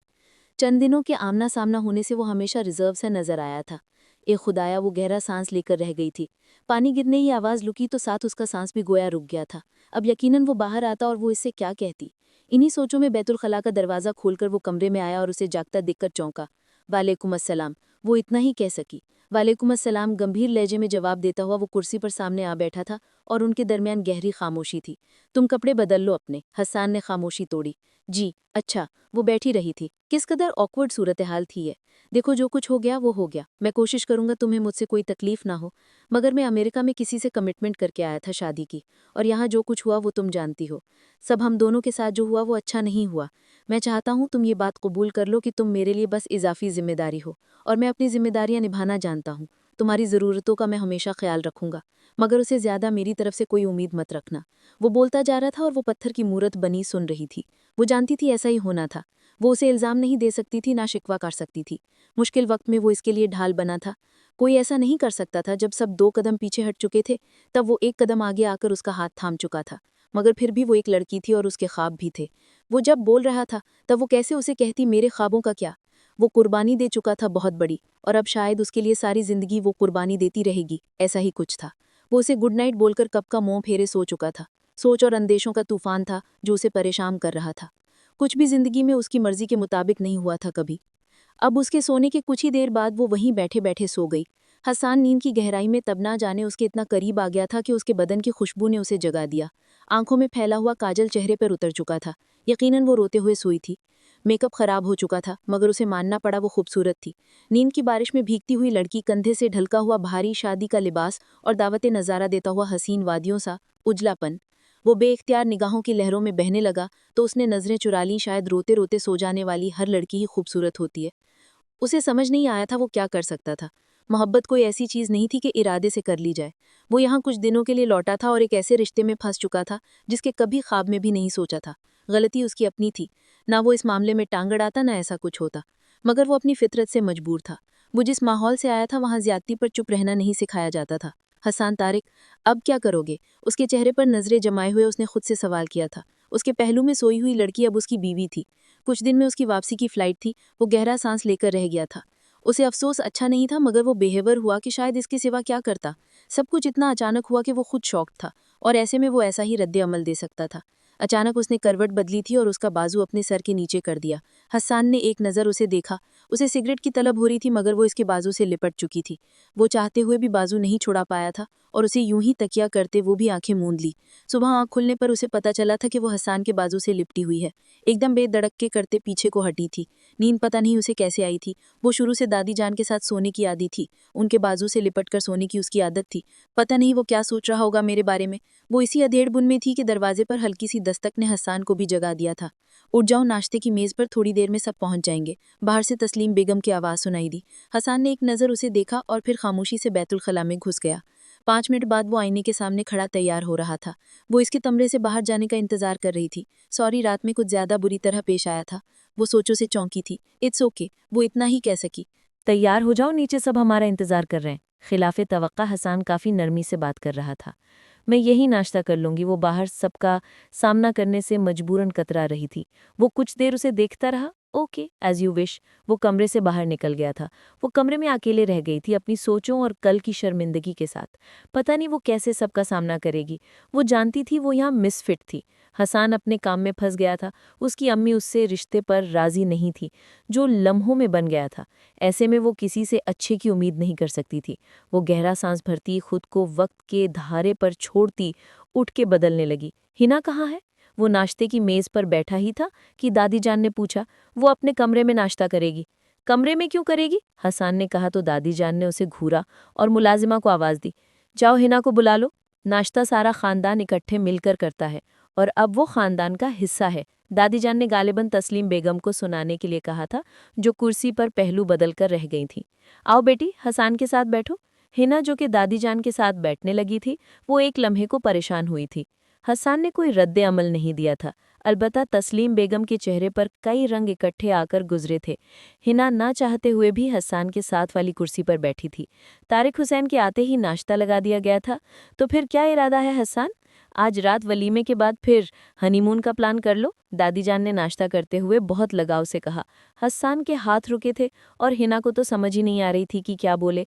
चंद दिनों के आमना सामना होने से वो हमेशा रिजर्व से नजर आया था। ए खुदाया, वो गहरा सांस लेकर रह गई थी। पानी गिरने ही आवाज़ लुकी तो साथ उसका सांस भी गोया रुक गया था। अब यकीनन वो बाहर आता और वो इससे क्या कहती। इन्हीं सोचों में बैतुल खला का दरवाज़ा खोलकर वो कमरे में आया और उसे जागता देखकर चौंका। वालेकुम अस्सलाम, वो इतना ही कह सकी। वालेकुम अस्सलाम गंभीर लहजे में जवाब देता हुआ वो कुर्सी पर सामने आ बैठा था और उनके दरमियान गहरी खामोशी थी। तुम कपड़े बदल लो अपने। हसन ने खामोशी तोड़ी। जी अच्छा। वो बैठी रही थी। किस कदर ऑकवर्ड सूरत हाल थी ये। देखो, जो कुछ हो गया वो हो गया। मैं कोशिश करूंगा तुम्हें मुझसे कोई तकलीफ ना हो, मगर मैं अमेरिका में किसी से कमिटमेंट करके आया था शादी की, और यहाँ जो कुछ हुआ वो तुम जानती हो। सब हम दोनों के साथ जो हुआ वो अच्छा नहीं हुआ। मैं चाहता हूँ तुम ये बात कबूल कर लो कि तुम मेरे लिए बस इजाफी जिम्मेदारी हो, और मैं अपनी जिम्मेदारियाँ निभाना जानता हूँ। तुम्हारी ज़रूरतों का मैं हमेशा ख्याल रखूंगा, मगर उसे ज़्यादा मेरी तरफ से कोई उम्मीद मत रखना। वो बोलता जा रहा था और वो पत्थर की मूरत बनी सुन रही थी। वो जानती थी ऐसा ही होना था। वो उसे इल्ज़ाम नहीं दे सकती थी, ना शिकवा कर सकती थी। मुश्किल वक्त में वो इसके लिए ढाल बना था। कोई ऐसा नहीं कर सकता था। जब सब 2 कदम पीछे हट चुके थे तब वो 1 कदम आगे आकर उसका हाथ थाम चुका था। मगर फिर भी वो एक लड़की थी और उसके ख्वाब भी थे। वो जब बोल रहा था तब वो कैसे उसे कहती, मेरे ख्वाबों का क्या। वो कुर्बानी दे चुका था बहुत बड़ी, और अब शायद उसके लिए सारी जिंदगी वो कुर्बानी देती रहेगी, ऐसा ही कुछ था। वो उसे गुड नाइट बोलकर कब का मुंह फेरे सो चुका था। सोच और अंदेशों का तूफान था जो उसे परेशान कर रहा था। कुछ भी जिंदगी में उसकी मर्जी के मुताबिक नहीं हुआ था कभी। अब उसके सोने के कुछ ही देर बाद वो वहीं बैठे बैठे सो गई। हसन नींद की गहराई में तब ना जाने उसके इतना करीब आ गया था कि उसके बदन की खुशबू ने उसे जगा दिया। आंखों में फैला हुआ काजल चेहरे पर उतर चुका था। यकीनन वो रोते हुए सोई थी। मेकअप खराब हो चुका था, मगर उसे मानना पड़ा वो खूबसूरत थी। नींद की बारिश में भीगती हुई लड़की, कंधे से ढलका हुआ भारी शादी का लिबास और दावत नज़ारा देता हुआ हसीन वादियों सा उजलापन। वो बेइख्तियार निगाहों की लहरों में बहने लगा तो उसने नज़रें चुरा लीं। शायद रोते रोते सो जाने वाली हर लड़की ही खूबसूरत होती है। उसे समझ नहीं आया था वो क्या कर सकता था। मोहब्बत कोई ऐसी चीज़ नहीं थी कि इरादे से कर ली जाए। वो यहाँ कुछ दिनों के लिए लौटा था और एक ऐसे रिश्ते में फंस चुका था जिसके कभी ख्वाब में भी नहीं सोचा था। गलती उसकी अपनी थी। ना वो इस मामले में टांग अड़ाता, ना ऐसा कुछ होता, मगर वो अपनी फितरत से मजबूर था। वो जिस माहौल से आया था वहाँ ज्यादती पर चुप रहना नहीं सिखाया जाता था। हसन तारिक, अब क्या करोगे? उसके चेहरे पर नजरें जमाए हुए उसने खुद से सवाल किया था। उसके पहलू में सोई हुई लड़की अब उसकी बीवी थी। कुछ दिन में उसकी वापसी की फ्लाइट थी। वो गहरा सांस लेकर रह गया था। उसे अफसोस अच्छा नहीं था, मगर वो बेहबर हुआ कि शायद इसके सिवा क्या करता। सब कुछ इतना अचानक हुआ कि वो खुद शॉक्ड था, और ऐसे में वो ऐसा ही रद्द अमल दे सकता था। अचानक उसने करवट बदली थी और उसका बाजू अपने सर के नीचे कर दिया। हसन ने एक नज़र उसे देखा। उसे सिगरेट की तलब हो रही थी मगर वो इसके बाजू से लिपट चुकी थी। वो चाहते हुए भी बाजू नहीं छुड़ा पाया था और उसे यूं ही तकिया करते वो भी आंखें मूंद ली। सुबह आंख खुलने पर उसे पता चला था कि वो हसन के बाजू से लिपटी हुई है। एकदम बेधड़क के करते पीछे को हटी थी। नींद पता नहीं उसे कैसे आई थी। वो शुरू से दादी जान के साथ सोने की आदी थी। उनके बाजू से लिपट कर सोने की उसकी आदत थी। पता नहीं वो क्या सोच रहा होगा मेरे बारे में। वो इसी अधेड़ बुन में थी कि दरवाजे पर हल्की सी दस्तक ने हसन को भी जगा दिया था। उठ जाओ, नाश्ते की मेज पर थोड़ी देर में सब पहुंच जाएंगे। बाहर से तस्लीम बेगम की आवाज़ सुनाई दी। हसन ने एक नज़र उसे देखा और फिर खामोशी से बैतुल खला में घुस गया। 5 मिनट बाद वो आईने के सामने खड़ा तैयार हो रहा था। वो इसके कमरे से बाहर जाने का इंतजार कर रही थी। सॉरी, रात में कुछ ज्यादा बुरी तरह पेश आया था। वो सोचों से चौंकी थी। इट्स ओके, वो इतना ही कह सकी। तैयार हो जाओ, नीचे सब हमारा इंतजार कर रहे हैं। खिलाफे तवक्का हसन काफ़ी नरमी से बात कर रहा था। मैं यही नाश्ता कर लूंगी। वो बाहर सबका सामना करने से मजबूरन कतरा रही थी। वो कुछ देर उसे देखता रहा। Okay, as you wish. वो कमरे से बाहर निकल गया था। वो कमरे में अकेले रह गई थी अपनी सोचों और कल की शर्मिंदगी के साथ। पता नहीं वो कैसे सबका सामना करेगी। वो जानती थी वो यहाँ मिसफिट थी। हसन अपने काम में फंस गया था। उसकी अम्मी उससे रिश्ते पर राजी नहीं थी जो लम्हों में बन गया था। ऐसे में वो किसी से अच्छे की उम्मीद नहीं कर सकती थी। वो गहरा सांस भरती, खुद को वक्त के धारे पर छोड़ती, उठ के बदलने लगी। हिना कहाँ है? वो नाश्ते की मेज पर बैठा ही था कि दादी जान ने पूछा। वो अपने कमरे में नाश्ता करेगी। कमरे में क्यों करेगी? हसन ने कहा तो दादी जान ने उसे घूरा और मुलाजिमा को आवाज दी, जाओ हिना को बुला लो। नाश्ता सारा खानदान इकट्ठे मिलकर करता है और अब वो खानदान का हिस्सा है। दादी जान ने गालिबन तस्लीम बेगम को सुनाने के लिए कहा था, जो कुर्सी पर पहलू बदलकर रह गई थी। आओ बेटी, हसन के साथ बैठो। हिना, जो कि दादी जान के साथ बैठने लगी थी, वो एक लम्हे को परेशान हुई थी। हसन ने कोई रद्द अमल नहीं दिया था। अलबत्ता तस्लीम बेगम के चेहरे पर कई रंग इकट्ठे आकर गुजरे थे। हिना ना चाहते हुए भी हसन के साथ वाली कुर्सी पर बैठी थी। तारिक हुसैन के आते ही नाश्ता लगा दिया गया था। तो फिर क्या इरादा है हसन? आज रात वलीमे के बाद फिर हनीमून का प्लान कर लो, दादी जान ने नाश्ता करते हुए बहुत लगाव से कहा। हसन के हाथ रुके थे और हिना को तो समझ ही नहीं आ रही थी कि क्या बोले।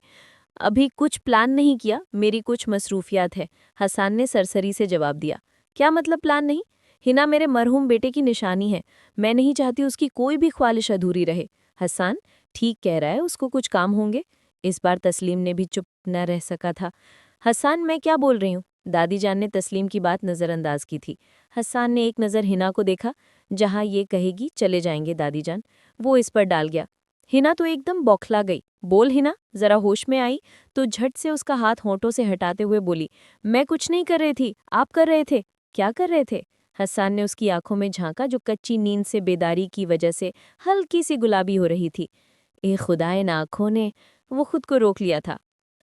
अभी कुछ प्लान नहीं किया, मेरी कुछ मसरूफियात है, हसन ने सरसरी से जवाब दिया। क्या मतलब प्लान नहीं? हिना मेरे मरहूम बेटे की निशानी है। मैं नहीं चाहती उसकी कोई भी ख्वाहिश अधूरी रहे। हसन ठीक कह रहा है, उसको कुछ काम होंगे। इस बार तस्लीम ने भी चुप न रह सका था। हसन, मैं क्या बोल रही हूँ? दादी जान ने तस्लीम की बात नज़रअंदाज की थी। हसन ने एक नज़र हिना को देखा। जहाँ ये कहेगी चले जाएंगे दादी जान, वो इस पर डाल गया। हिना तो एकदम बौखला गई। बोल हिना, जरा होश में आई तो झट से उसका हाथ होंठों से हटाते हुए बोली, मैं कुछ नहीं कर रही थी, आप कर रहे थे। क्या कर रहे थे? हसन ने उसकी आंखों में झांका जो कच्ची नींद से बेदारी की वजह से हल्की सी गुलाबी हो रही थी। ए खुदा, इन आंखों ने। वो खुद को रोक लिया था।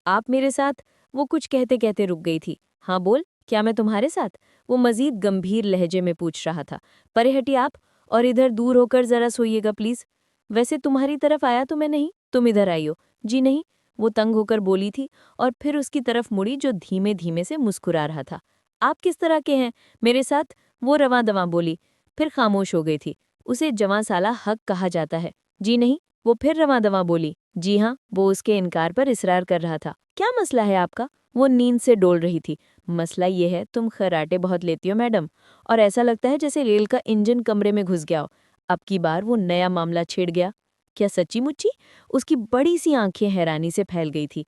आप मेरे साथ? वो कुछ कहते कहते रुक गई थी। हाँ बोल, क्या मैं तुम्हारे साथ? वो मजीद गंभीर लहजे में पूछ रहा था। परे हटिए आप और इधर दूर होकर जरा सोइएगा प्लीज। वैसे तुम्हारी तरफ आया तो मैं नहीं, तुम इधर आई हो। जी नहीं, वो तंग होकर बोली थी और फिर उसकी तरफ मुड़ी जो धीमे धीमे से मुस्कुरा रहा था। आप किस तरह के हैं मेरे साथ? वो रवां दवां बोली, फिर खामोश हो गई थी। उसे जवां साला हक कहा जाता है। जी नहीं, वो फिर रवां दवां बोली। जी हाँ, वो उसके इनकार पर इसरार कर रहा था। क्या मसला है आपका? वो नींद से डोल रही थी। मसला ये है, तुम खर्राटे बहुत लेती हो मैडम, और ऐसा लगता है जैसे रेल का इंजन कमरे में घुस गया हो। अब की बार वो नया मामला छिड़ गया। क्या सच्ची मुच्ची? उसकी बड़ी सी आंखें हैरानी से फैल गई थी।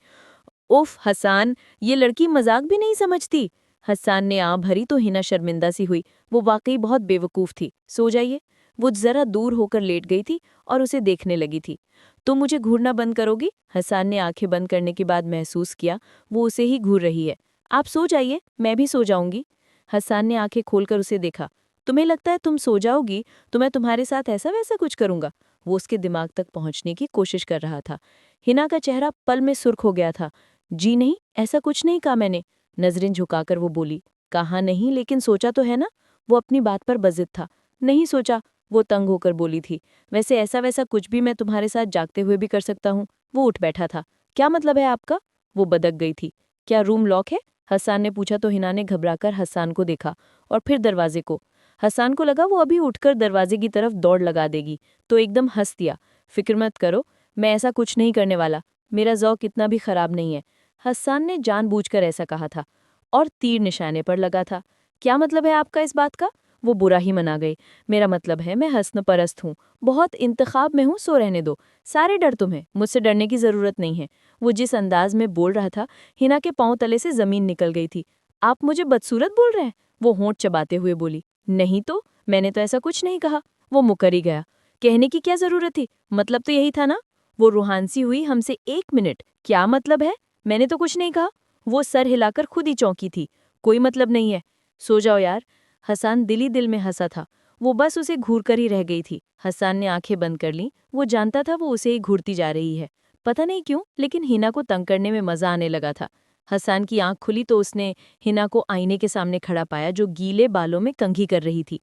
उफ हसन, ये लड़की मजाक भी नहीं समझती। हसन ने आँ भरी तो हिना शर्मिंदा सी हुई। वो वाकई बहुत बेवकूफ़ थी। सो जाइए। वो जरा दूर होकर लेट गई थी और उसे देखने लगी थी। तुम मुझे घूरना बंद करोगी? हसन ने आंखें बंद करने के बाद महसूस किया वो उसे ही घूर रही है। आप सो जाइए, मैं भी सो जाऊंगी। हसन ने आंखें खोलकर उसे देखा। तुम्हें लगता है तुम सो जाओगी तो मैं तुम्हारे साथ ऐसा वैसा कुछ करूंगा? वो उसके दिमाग तक पहुंचने की कोशिश कर रहा था। हिना का चेहरा पल में सुर्ख हो गया था। जी नहीं, ऐसा कुछ नहीं कहा मैंने। नजरें झुकाकर वो बोली, कहा नहीं लेकिन सोचा तो है ना? वो अपनी बात पर बजिद था। नहीं सोचा, वो तंग होकर बोली थी। वैसे ऐसा वैसा कुछ भी मैं तुम्हारे साथ जागते हुए भी कर सकता हूँ। वो उठ बैठा था। क्या मतलब है आपका? वो बदक गई थी। क्या रूम लॉक है? हसन ने पूछा तो हिना ने घबराकर हसन को देखा और फिर दरवाजे को। हसन को लगा वो अभी उठकर दरवाजे की तरफ दौड़ लगा देगी, तो एकदम हंस दिया। फिक्र मत करो, मैं ऐसा कुछ नहीं करने वाला। मेरा ज़ौक इतना भी खराब नहीं है। हसन ने जानबूझकर ऐसा कहा था और तीर निशाने पर लगा था। क्या मतलब है आपका इस बात का? वो बुरा ही मना गई। मेरा मतलब है मैं हस्न परस्त हूँ, बहुत इंतखाब में हूँ, सो रहने दो। सारे डर तुम्हें, मुझसे डरने की जरूरत नहीं है। वो जिस अंदाज में बोल रहा था, हिना के पांव तले से जमीन निकल गई थी। आप मुझे बदसूरत बोल रहे हैं? वो होंठ चबाते हुए बोली। नहीं तो, मैंने तो ऐसा कुछ नहीं कहा। वो मुकर ही गया। कहने की क्या जरूरत थी, मतलब तो यही था ना। वो रूहानसी हुई हमसे। 1 मिनट, क्या मतलब है? मैंने तो कुछ नहीं कहा। वो सर हिलाकर खुद ही चौंकी थी। कोई मतलब नहीं है, सो जाओ यार। हसन दिल ही दिल में हंसा था। वो बस उसे घूर कर ही रह गई थी। हसन ने आंखें बंद कर लीं। वो जानता था वो उसे ही घूरती जा रही है। पता नहीं क्यों, लेकिन हिना को तंग करने में मजा आने लगा था। हसन की आंख खुली तो उसने हिना को आईने के सामने खड़ा पाया, जो गीले बालों में कंघी कर रही थी।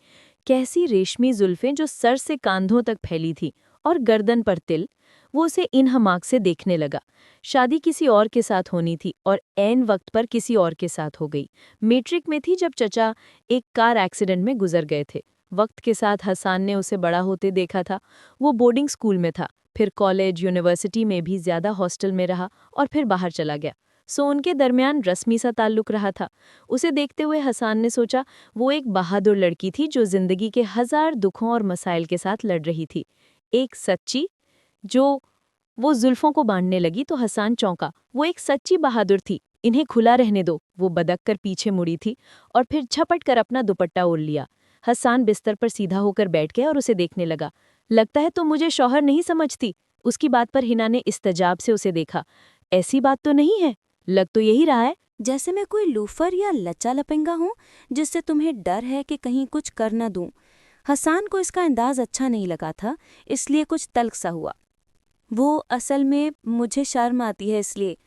कैसी रेशमी जुल्फें जो सर से कांधों तक फैली थी, और गर्दन पर तिल। वो उसे इन हमाक से देखने लगा। शादी किसी और के साथ होनी थी और ऐन वक्त पर किसी और के साथ हो गई। मैट्रिक में थी जब चचा एक कार एक्सीडेंट में गुजर गए थे। वक्त के साथ हसन ने उसे बड़ा होते देखा था। वो बोर्डिंग स्कूल में था, फिर कॉलेज यूनिवर्सिटी में भी ज्यादा हॉस्टल में रहा और फिर बाहर चला गया। सो उनके दरमियान रस्मी सा ताल्लुक रहा था। उसे देखते हुए हसन ने सोचा, वो एक बहादुर लड़की थी जो जिंदगी के 1000 दुखों और मसाइल के साथ लड़ रही थी। एक सच्ची, जो वो जुल्फों को बांधने लगी तो हसन चौंका। वो एक सच्ची बहादुर थी। इन्हें खुला रहने दो। वो बदक कर पीछे मुड़ी थी और फिर झपट कर अपना दुपट्टा ओढ़ लिया। हसन बिस्तर पर सीधा होकर बैठ गया और उसे देखने लगा। लगता है तुम मुझे शौहर नहीं समझती। उसकी बात पर हिना ने इस्तजाब से उसे देखा। ऐसी बात तो नहीं है, लग तो यही रहा है। जैसे मैं कोई लूफर या लच्चा लपेंगा हूँ जिससे तुम्हें डर है कि कहीं कुछ कर न दूं। हसन को इसका अंदाज अच्छा नहीं लगा था, इसलिए कुछ तल्ख सा हुआ। वो असल में मुझे शर्म आती है इसलिए।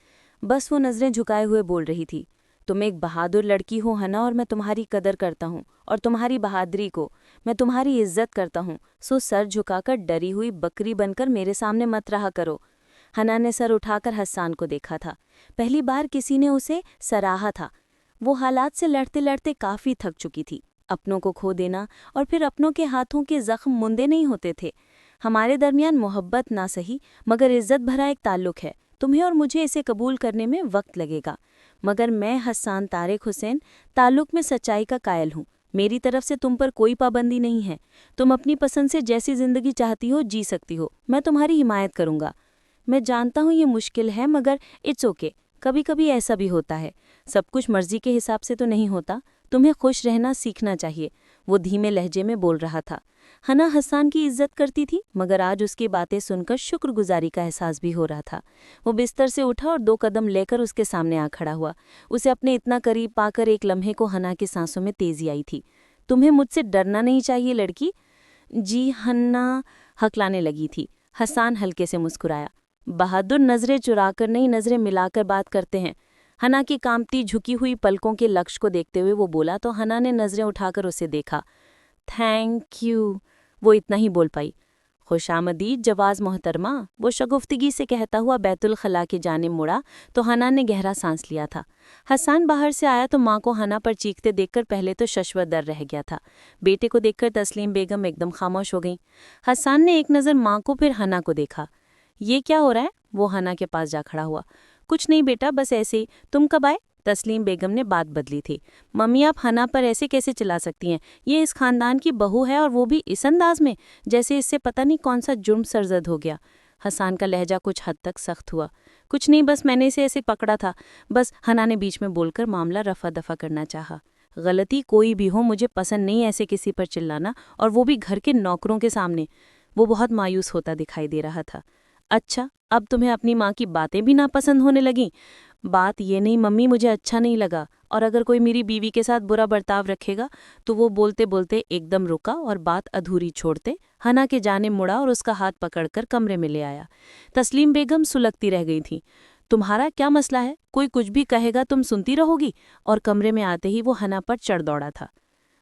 बस वो नज़रें झुकाए हुए बोल रही थी। तुम एक बहादुर लड़की हो हना, और मैं तुम्हारी कदर करता हूँ और तुम्हारी बहादुरी को। मैं तुम्हारी इज्जत करता हूँ, सो सर झुकाकर डरी हुई बकरी बनकर मेरे सामने मत रहा करो। हना ने सर उठाकर हसन को देखा था। पहली बार किसी ने उसे सराहा था। वो हालात से लड़ते लड़ते काफ़ी थक चुकी थी। अपनों को खो देना और फिर अपनों के हाथों के जख्म मुंदे नहीं होते थे। हमारे दरमियान मोहब्बत ना सही मगर इज्जत भरा एक ताल्लुक है। तुम्हें और मुझे इसे कबूल करने में वक्त लगेगा, मगर मैं हसन तारिक हुसैन ताल्लुक में सच्चाई का कायल हूँ। मेरी तरफ से तुम पर कोई पाबंदी नहीं है। तुम अपनी पसंद से जैसी जिंदगी चाहती हो जी सकती हो। मैं तुम्हारी हिमायत करूँगा। मैं जानता हूँ ये मुश्किल है, मगर इट्स ओके। कभी कभी ऐसा भी होता है। सब कुछ मर्जी के हिसाब से तो नहीं होता। तुम्हें खुश रहना सीखना चाहिए। वो धीमे लहजे में बोल रहा था। हना हसन की इज्जत करती थी, मगर आज उसकी बातें सुनकर शुक्रगुजारी का एहसास भी हो रहा था। वो बिस्तर से उठा और 2 कदम लेकर उसके सामने आ खड़ा हुआ। उसे अपने इतना करीब पाकर एक लम्हे को हना की सांसों में तेजी आई थी। तुम्हें मुझसे डरना नहीं चाहिए लड़की। जी, हन्ना हकलाने लगी थी। हसन हल्के से मुस्कुराया। बहादुर नजरें चुराकर नहीं, नजरें मिलाकर बात करते हैं। हना की कांपती झुकी हुई पलकों के लक्ष्य को देखते हुए वो बोला तो हना ने नजरें उठाकर उसे देखा। थैंक यू, वो इतना ही बोल पाई। खुशामदीद जवाज मोहतरमा, वो शगुफ्तगी से कहता हुआ बैतुल खला की जानिब मुड़ा तो हना ने गहरा सांस लिया था। हसन बाहर से आया तो माँ को हना पर चीखते देखकर पहले तो शश्वत डर रह गया था। बेटे को देखकर तस्लीम बेगम एकदम खामोश हो गई। हसन ने एक नज़र माँ को फिर हना को देखा। ये क्या हो रहा है? वो हना के पास जा खड़ा हुआ। कुछ नहीं बेटा, बस ऐसे ही। तुम कब आए? तस्लीम बेगम ने बात बदली थी। मम्मी, आप हना पर ऐसे कैसे चिल्ला सकती हैं? ये इस खानदान की बहू है और वो भी इस अंदाज में, जैसे इससे पता नहीं कौन सा जुर्म सरजद हो गया। हसन का लहजा कुछ हद तक सख्त हुआ। कुछ नहीं, बस मैंने इसे ऐसे पकड़ा था बस, हना ने बीच में बोलकर मामला रफा दफा करना चाहा। गलती कोई भी हो, मुझे पसंद नहीं ऐसे किसी पर चिल्लाना, और वो भी घर के नौकरों के सामने। वो बहुत मायूस होता दिखाई दे रहा था। अच्छा, अब तुम्हें अपनी माँ की बातें भी नापसंद होने लगीं? बात ये नहीं मम्मी, मुझे अच्छा नहीं लगा, और अगर कोई मेरी बीवी के साथ बुरा बर्ताव रखेगा तो वो बोलते बोलते एकदम रुका और बात अधूरी छोड़ते हना के जाने मुड़ा और उसका हाथ पकड़कर कमरे में ले आया। तस्लीम बेगम सुलगती रह गई थी। तुम्हारा क्या मसला है? कोई कुछ भी कहेगा तुम सुनती रहोगी? और कमरे में आते ही वो हना पर चढ़ दौड़ा था।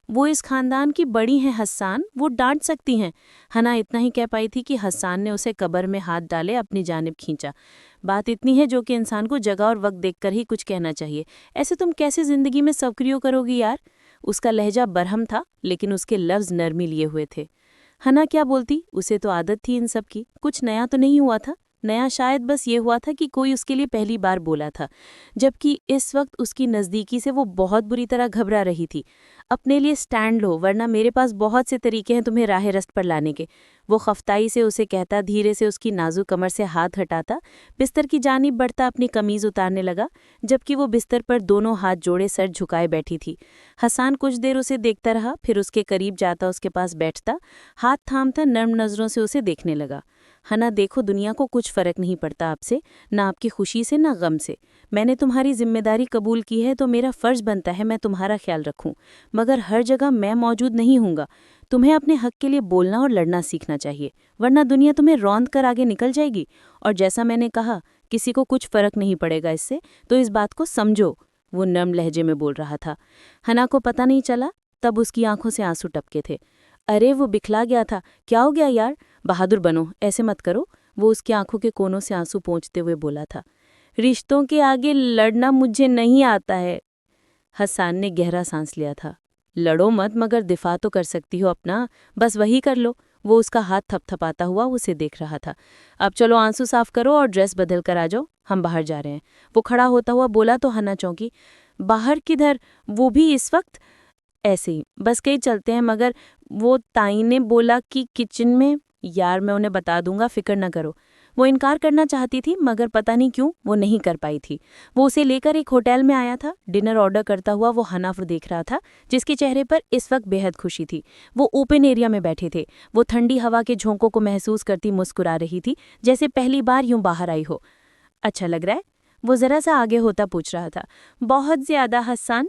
वो इस खानदान की बड़ी हैं हसन, वो डांट सकती हैं। हना इतना ही कह पाई थी कि हसन ने उसे कब्र में हाथ डाले अपनी जानिब खींचा। बात इतनी है जो कि इंसान को जगह और वक्त देखकर ही कुछ कहना चाहिए। ऐसे तुम कैसे जिंदगी में सक्रिय करोगी यार? उसका लहजा बरहम था, लेकिन उसके लफ्ज नरमी लिए हुए थे। हना क्या बोलती, उसे तो आदत थी इन सब की, कुछ नया तो नहीं हुआ था। नया शायद बस ये हुआ था कि कोई उसके लिए पहली बार बोला था, जबकि इस वक्त उसकी नज़दीकी से वो बहुत बुरी तरह घबरा रही थी। अपने लिए स्टैंड लो, वरना मेरे पास बहुत से तरीके हैं तुम्हें राह रस्त पर लाने के, वो खफ्ताई से उसे कहता, धीरे से उसकी नाजुक कमर से हाथ हटाता, बिस्तर की जानिब बढ़ता, अपनी कमीज़ उतारने लगा, जबकि वो बिस्तर पर दोनों हाथ जोड़े सर झुकाए बैठी थी। हसन कुछ देर उसे देखता रहा, फिर उसके करीब जाता, उसके पास बैठता, हाथ थामता, नर्म नज़रों से उसे देखने लगा। हना, देखो, दुनिया को कुछ फ़र्क नहीं पड़ता आपसे, ना आपकी खुशी से ना गम से। मैंने तुम्हारी जिम्मेदारी कबूल की है तो मेरा फ़र्ज़ बनता है मैं तुम्हारा ख्याल रखूं, मगर हर जगह मैं मौजूद नहीं हूँगा। तुम्हें अपने हक के लिए बोलना और लड़ना सीखना चाहिए, वरना दुनिया तुम्हें रौंद कर आगे निकल जाएगी। और जैसा मैंने कहा, किसी को कुछ फ़र्क नहीं पड़ेगा इससे, तो इस बात को समझो, वो नर्म लहजे में बोल रहा था। हना को पता नहीं चला, तब उसकी आंखों से आंसू टपके थे। अरे, वो बिखला गया था। क्या हो गया यार? बहादुर बनो, ऐसे मत करो, वो उसकी आंखों के कोनों से आंसू पोंछते हुए बोला था। रिश्तों के आगे लड़ना मुझे नहीं आता है। हसन ने गहरा सांस लिया था। लड़ो मत, मगर दिफा तो कर सकती हो अपना, बस वही कर लो। वो उसका हाथ थपथपाता हुआ उसे देख रहा था। अब चलो आंसू साफ करो और ड्रेस बदल कर आ जाओ, हम बाहर जा रहे हैं। वो खड़ा होता हुआ बोला तो हना चौंकी। बाहर किधर? वो भी इस वक्त? ऐसे ही, बस कहीं चलते हैं, मगर वो ताई ने बोला कि किचन में। यार, मैं उन्हें बता दूंगा, फिक्र न करो। वो इनकार करना चाहती थी, मगर पता नहीं क्यों वो नहीं कर पाई थी। वो उसे लेकर एक होटल में आया था। डिनर ऑर्डर करता हुआ वो हना को देख रहा था, जिसके चेहरे पर इस वक्त बेहद खुशी थी। वो ओपन एरिया में बैठे थे। वो ठंडी हवा के झोंकों को महसूस करती मुस्कुरा रही थी, जैसे पहली बार यूं बाहर आई हो। अच्छा लग रहा है? वो जरा सा आगे होता पूछ रहा था। बहुत ज्यादा हसन।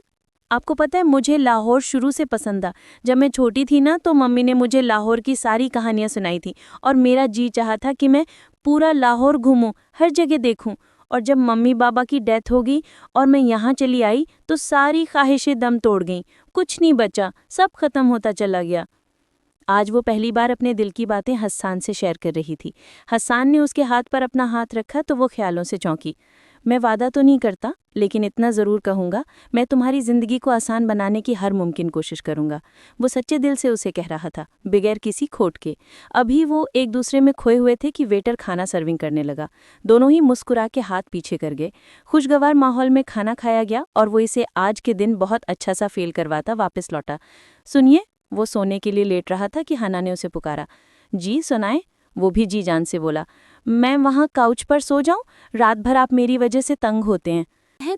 आपको पता है, मुझे लाहौर शुरू से पसंद था। जब मैं छोटी थी ना, तो मम्मी ने मुझे लाहौर की सारी कहानियां सुनाई थी, और मेरा जी चाहा था कि मैं पूरा लाहौर घूमूं, हर जगह देखूं। और जब मम्मी बाबा की डेथ हो गई और मैं यहाँ चली आई, तो सारी ख्वाहिशें दम तोड़ गईं, कुछ नहीं बचा, सब खत्म होता चला गया। आज वो पहली बार अपने दिल की बातें हसन से शेयर कर रही थी। हसन ने उसके हाथ पर अपना हाथ रखा तो वो ख्यालों से चौंकी। मैं वादा तो नहीं करता, लेकिन इतना ज़रूर कहूँगा, मैं तुम्हारी ज़िंदगी को आसान बनाने की हर मुमकिन कोशिश करूँगा। वो सच्चे दिल से उसे कह रहा था, बगैर किसी खोट के। अभी वो एक दूसरे में खोए हुए थे कि वेटर खाना सर्विंग करने लगा। दोनों ही मुस्कुरा के हाथ पीछे कर गए। खुशगवार माहौल में खाना खाया गया और वो इसे आज के दिन बहुत अच्छा सा फील करवाता वापस लौटा। सुनिए, वो सोने के लिए लेट रहा था कि हना ने उसे पुकारा। जी सुनाए, वो भी जी जान से बोला। मैं वहाँ काउच पर सो जाऊं? रात भर आप मेरी वजह से तंग होते हैं।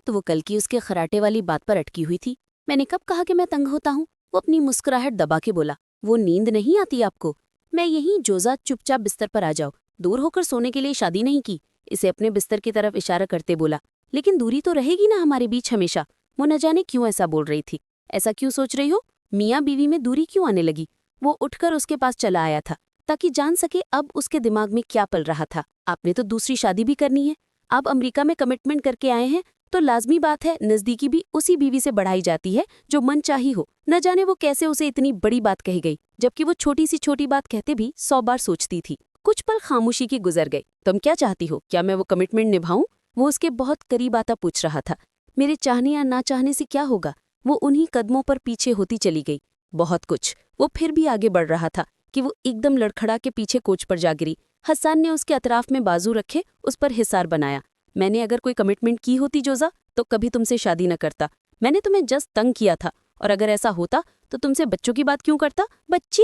तो वो कल की उसके खराटे वाली बात पर अटकी हुई थी। मैंने कब कहा कि मैं तंग होता हूँ? वो अपनी मुस्कुराहट दबा के बोला। वो नींद नहीं आती आपको? मैं यहीं जोजा, चुपचाप बिस्तर पर आ जाओ। दूर होकर सोने के लिए शादी नहीं की। इसे अपने बिस्तर की तरफ इशारा करते बोला। लेकिन दूरी तो रहेगी ना हमारे बीच हमेशा। वो न जाने क्यों ऐसा बोल रही थी। ऐसा क्यों सोच रही हो? मियाँ बीवी में दूरी क्यों आने लगी? वो उठकर उसके पास चला आया था, ताकि जान सके अब उसके दिमाग में क्या पल रहा था। आपने तो दूसरी शादी भी करनी है। आप अमेरिका में कमिटमेंट करके आए हैं, तो लाजमी बात है नजदीकी भी उसी बीवी से बढ़ाई जाती है जो मन चाही हो। न जाने वो कैसे उसे इतनी बड़ी बात कही गई, जबकि वो छोटी सी छोटी बात कहते भी 100 बार सोचती थी। कुछ पल खामोशी की गुजर गई। तुम क्या चाहती हो? क्या मैं वो कमिटमेंट निभाऊं? वो उसके बहुत करीब आता पूछ रहा था। मेरे चाहने या ना चाहने से क्या होगा? वो उन्हीं कदमों पर पीछे होती चली गई। बहुत कुछ। वो फिर भी आगे बढ़ रहा था कि वो एकदम लड़खड़ा के पीछे कोच पर जा गिरी। हसन ने उसके अतराफ में बाजू रखे उस पर हिसार बनाया। मैंने अगर कोई कमिटमेंट की होती जोजा, तो कभी तुमसे शादी न करता। मैंने तुम्हें जस्ट तंग किया था, और अगर ऐसा होता तो तुमसे बच्चों की बात क्यों करता? बच्चे?